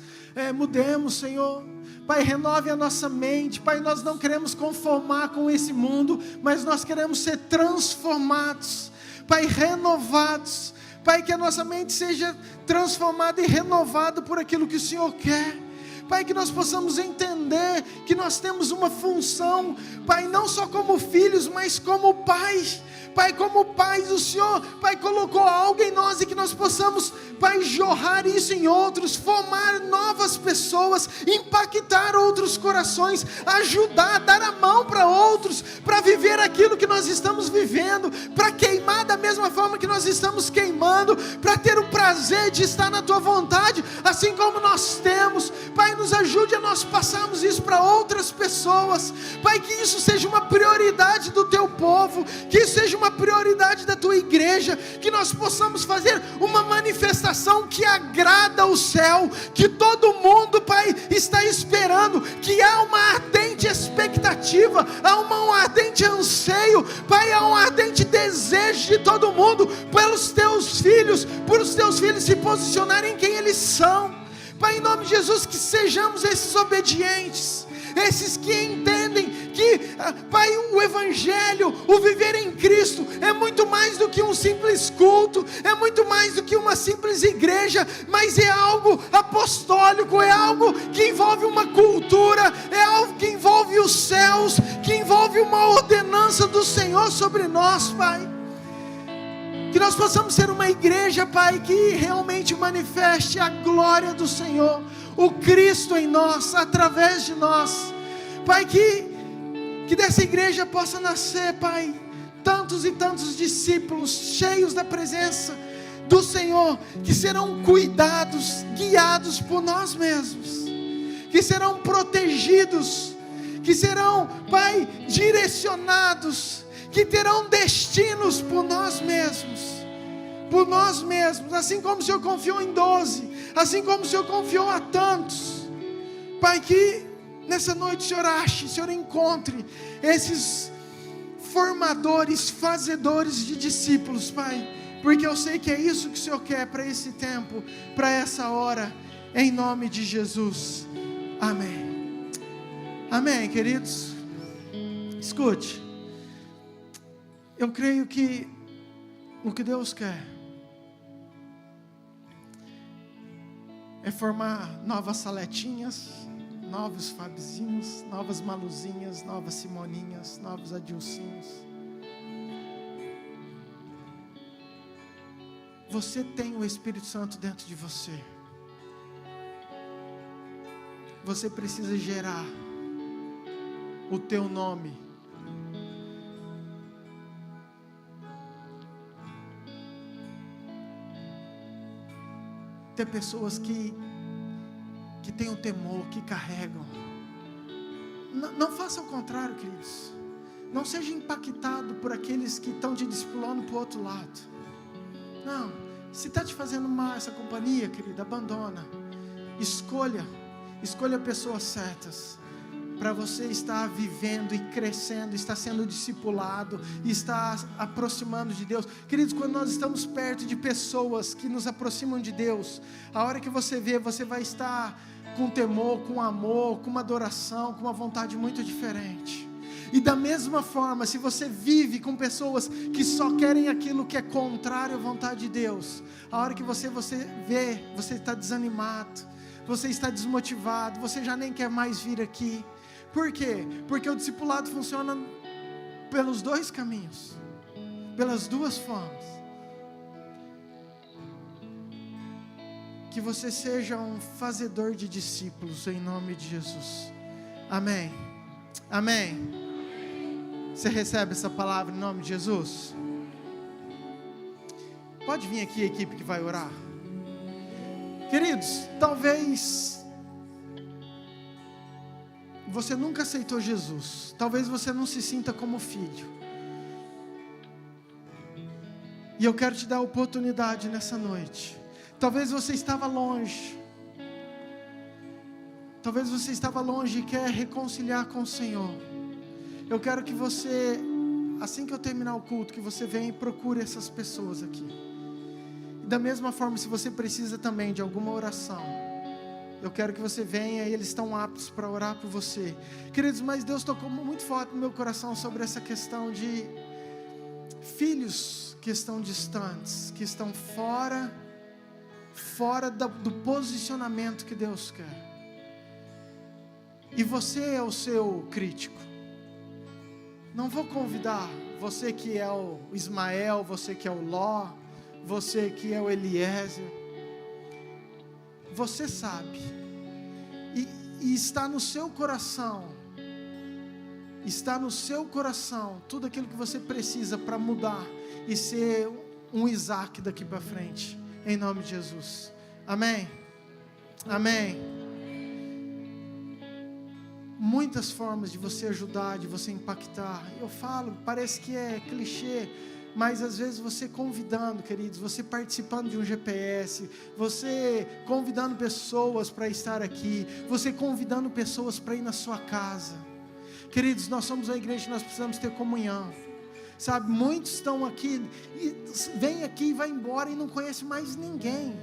mudemos, Senhor. Pai, renove a nossa mente. Pai, nós não queremos conformar com esse mundo, mas nós queremos ser transformados, Pai, renovados. Pai, que a nossa mente seja transformada e renovada por aquilo que o Senhor quer. Pai, que nós possamos entender que nós temos uma função, Pai, não só como filhos, mas como pais. Pai, como pais, o Senhor, Pai, colocou algo em nós e que nós possamos, Pai, jorrar isso em outros, formar novas pessoas, impactar outros corações, ajudar, dar a mão para outros, para viver aquilo que nós estamos vivendo, para queimar da mesma forma que nós estamos queimando, para ter o prazer de estar na Tua vontade, assim como nós temos. Pai, nos ajude a nós passarmos isso para outras pessoas. Pai, que isso seja uma prioridade do Teu povo, que isso seja uma prioridade da Tua igreja, que nós possamos fazer uma manifestação que agrada ao céu, que todo mundo, Pai, está esperando, que há uma ardente expectativa, há um ardente anseio, Pai, há um ardente desejo de todo mundo, pelos Teus filhos, por os Teus filhos se posicionarem em quem eles são. Pai, em nome de Jesus, que sejamos esses obedientes, esses que entendem que, Pai, o Evangelho, o viver em Cristo, é muito mais do que um simples culto, é muito mais do que uma simples igreja, mas é algo apostólico, é algo que envolve uma cultura, é algo que envolve os céus, que envolve uma ordenança do Senhor sobre nós, Pai. Que nós possamos ser uma igreja, Pai, que realmente manifeste a glória do Senhor, o Cristo em nós, através de nós. Pai, que dessa igreja possa nascer, Pai, tantos e tantos discípulos cheios da presença do Senhor, que serão cuidados, guiados por nós mesmos, que serão protegidos, que serão, Pai, direcionados, que terão destinos por nós mesmos, assim como o Senhor confiou em 12, assim como o Senhor confiou a tantos. Pai, que nessa noite o Senhor ache, o Senhor encontre esses formadores, fazedores de discípulos, Pai, porque eu sei que é isso que o Senhor quer para esse tempo, para essa hora, em nome de Jesus, amém. Amém, queridos. Escute, eu creio que o que Deus quer é formar novas Saletinhas, novos Fabizinhos, novas Maluzinhas, novas Simoninhas, novos Adilcinhos. Você tem o Espírito Santo dentro de você. Você precisa gerar o teu nome. Ter pessoas que têm o temor, que carregam. Não faça o contrário, queridos. Não seja impactado por aqueles que estão te discipulando para o outro lado. Não, se está te fazendo mal essa companhia, querida, abandona. Escolha pessoas certas, para você estar vivendo e crescendo, estar sendo discipulado, estar aproximando de Deus. Queridos, quando nós estamos perto de pessoas que nos aproximam de Deus, a hora que você vê, você vai estar com temor, com amor, com uma adoração, com uma vontade muito diferente. E da mesma forma, se você vive com pessoas que só querem aquilo que é contrário à vontade de Deus, a hora que você vê, você está desanimado, você está desmotivado, você já nem quer mais vir aqui. Por quê? Porque o discipulado funciona pelos dois caminhos, pelas duas formas. Que você seja um fazedor de discípulos em nome de Jesus. Amém. Amém. Você recebe essa palavra em nome de Jesus? Pode vir aqui a equipe que vai orar. Queridos, talvez você nunca aceitou Jesus. Talvez você não se sinta como filho. E eu quero te dar a oportunidade nessa noite. Talvez você estava longe. Talvez você estava longe e quer reconciliar com o Senhor. Eu quero que você, assim que eu terminar o culto, que você venha e procure essas pessoas aqui. E da mesma forma, se você precisa também de alguma oração, eu quero que você venha e eles estão aptos para orar por você. Queridos, mas Deus tocou muito forte no meu coração sobre essa questão de filhos que estão distantes, que estão fora do posicionamento que Deus quer. E você é o seu crítico. Não vou convidar você que é o Ismael, você que é o Ló, você que é o Eliezer. Você sabe. E está no seu coração. Está no seu coração tudo aquilo que você precisa para mudar e ser um Isaac daqui para frente. Em nome de Jesus. Amém? Amém. Muitas formas de você ajudar, de você impactar. Eu falo, parece que é clichê, mas às vezes você convidando, queridos, você participando de um GPS, você convidando pessoas para estar aqui, você convidando pessoas para ir na sua casa. Queridos, nós somos uma igreja que nós precisamos ter comunhão. Sabe, muitos estão aqui, e vem aqui e vai embora e não conhece mais ninguém.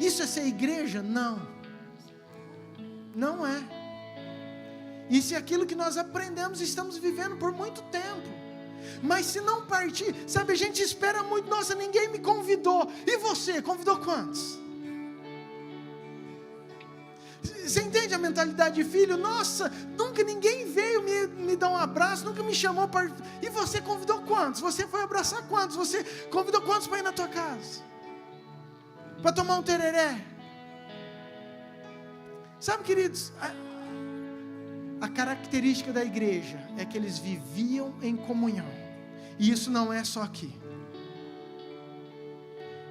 Isso é ser igreja? Não. Não é. Isso é aquilo que nós aprendemos e estamos vivendo por muito tempo. Mas se não partir, sabe, a gente espera muito. Nossa, ninguém me convidou. E você, convidou quantos? Você entende a mentalidade de filho? Nossa, nunca ninguém veio me dar um abraço, nunca me chamou para... E você convidou quantos? Você foi abraçar quantos? Você convidou quantos para ir na tua casa? Para tomar um tereré? Sabe, queridos, a característica da igreja é que eles viviam em comunhão. E isso não é só aqui.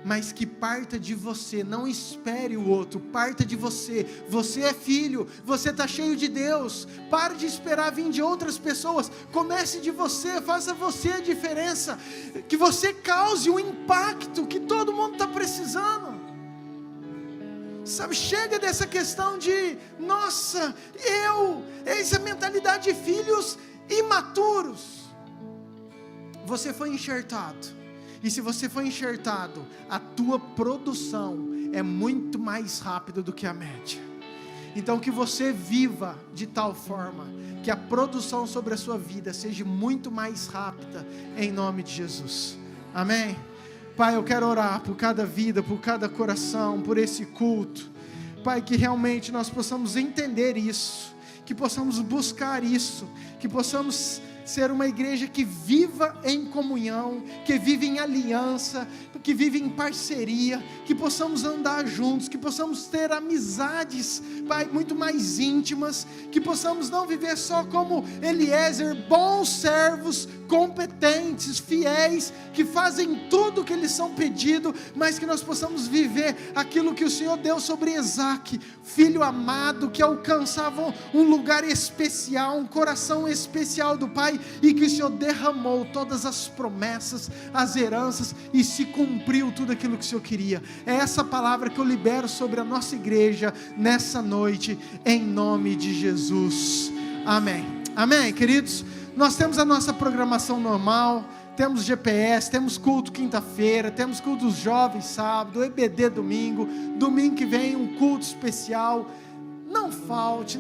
Mas que parta de você, não espere o outro, parta de você. Você é filho, você está cheio de Deus. Pare de esperar vir de outras pessoas. Comece de você, faça você a diferença. Que você cause o impacto que todo mundo está precisando. Sabe, chega dessa questão de, nossa, essa mentalidade de filhos imaturos. Você foi enxertado. E se você foi enxertado, a tua produção é muito mais rápida do que a média. Então que você viva de tal forma que a produção sobre a sua vida seja muito mais rápida, em nome de Jesus. Amém? Pai, eu quero orar por cada vida, por cada coração, por esse culto. Pai, que realmente nós possamos entender isso, que possamos buscar isso, que possamos ser uma igreja que viva em comunhão, que vive em aliança, que vive em parceria, que possamos andar juntos, que possamos ter amizades, Pai, muito mais íntimas, que possamos não viver só como Eliezer, bons servos, competentes, fiéis, que fazem tudo o que eles são pedidos, mas que nós possamos viver aquilo que o Senhor deu sobre Isaac, filho amado, que alcançava um lugar especial, um coração especial do Pai, e que o Senhor derramou todas as promessas, as heranças, e se cumpriu tudo aquilo que o Senhor queria. É essa palavra que eu libero sobre a nossa igreja nessa noite, em nome de Jesus. Amém. Amém, queridos. Nós temos a nossa programação normal, temos GPS, temos culto quinta-feira, temos culto dos jovens sábado, EBD domingo que vem um culto especial. Não falte,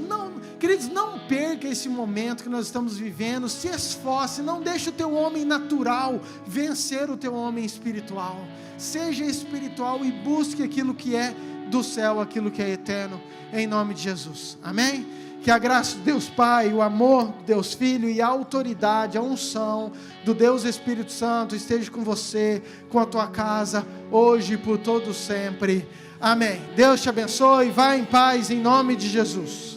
queridos, não perca esse momento que nós estamos vivendo, se esforce, não deixe o teu homem natural vencer o teu homem espiritual. Seja espiritual e busque aquilo que é do céu, aquilo que é eterno, em nome de Jesus. Amém? Que a graça de Deus Pai, o amor de Deus Filho e a autoridade, a unção do Deus Espírito Santo esteja com você, com a tua casa, hoje e por todo sempre. Amém. Deus te abençoe, vá em paz em nome de Jesus.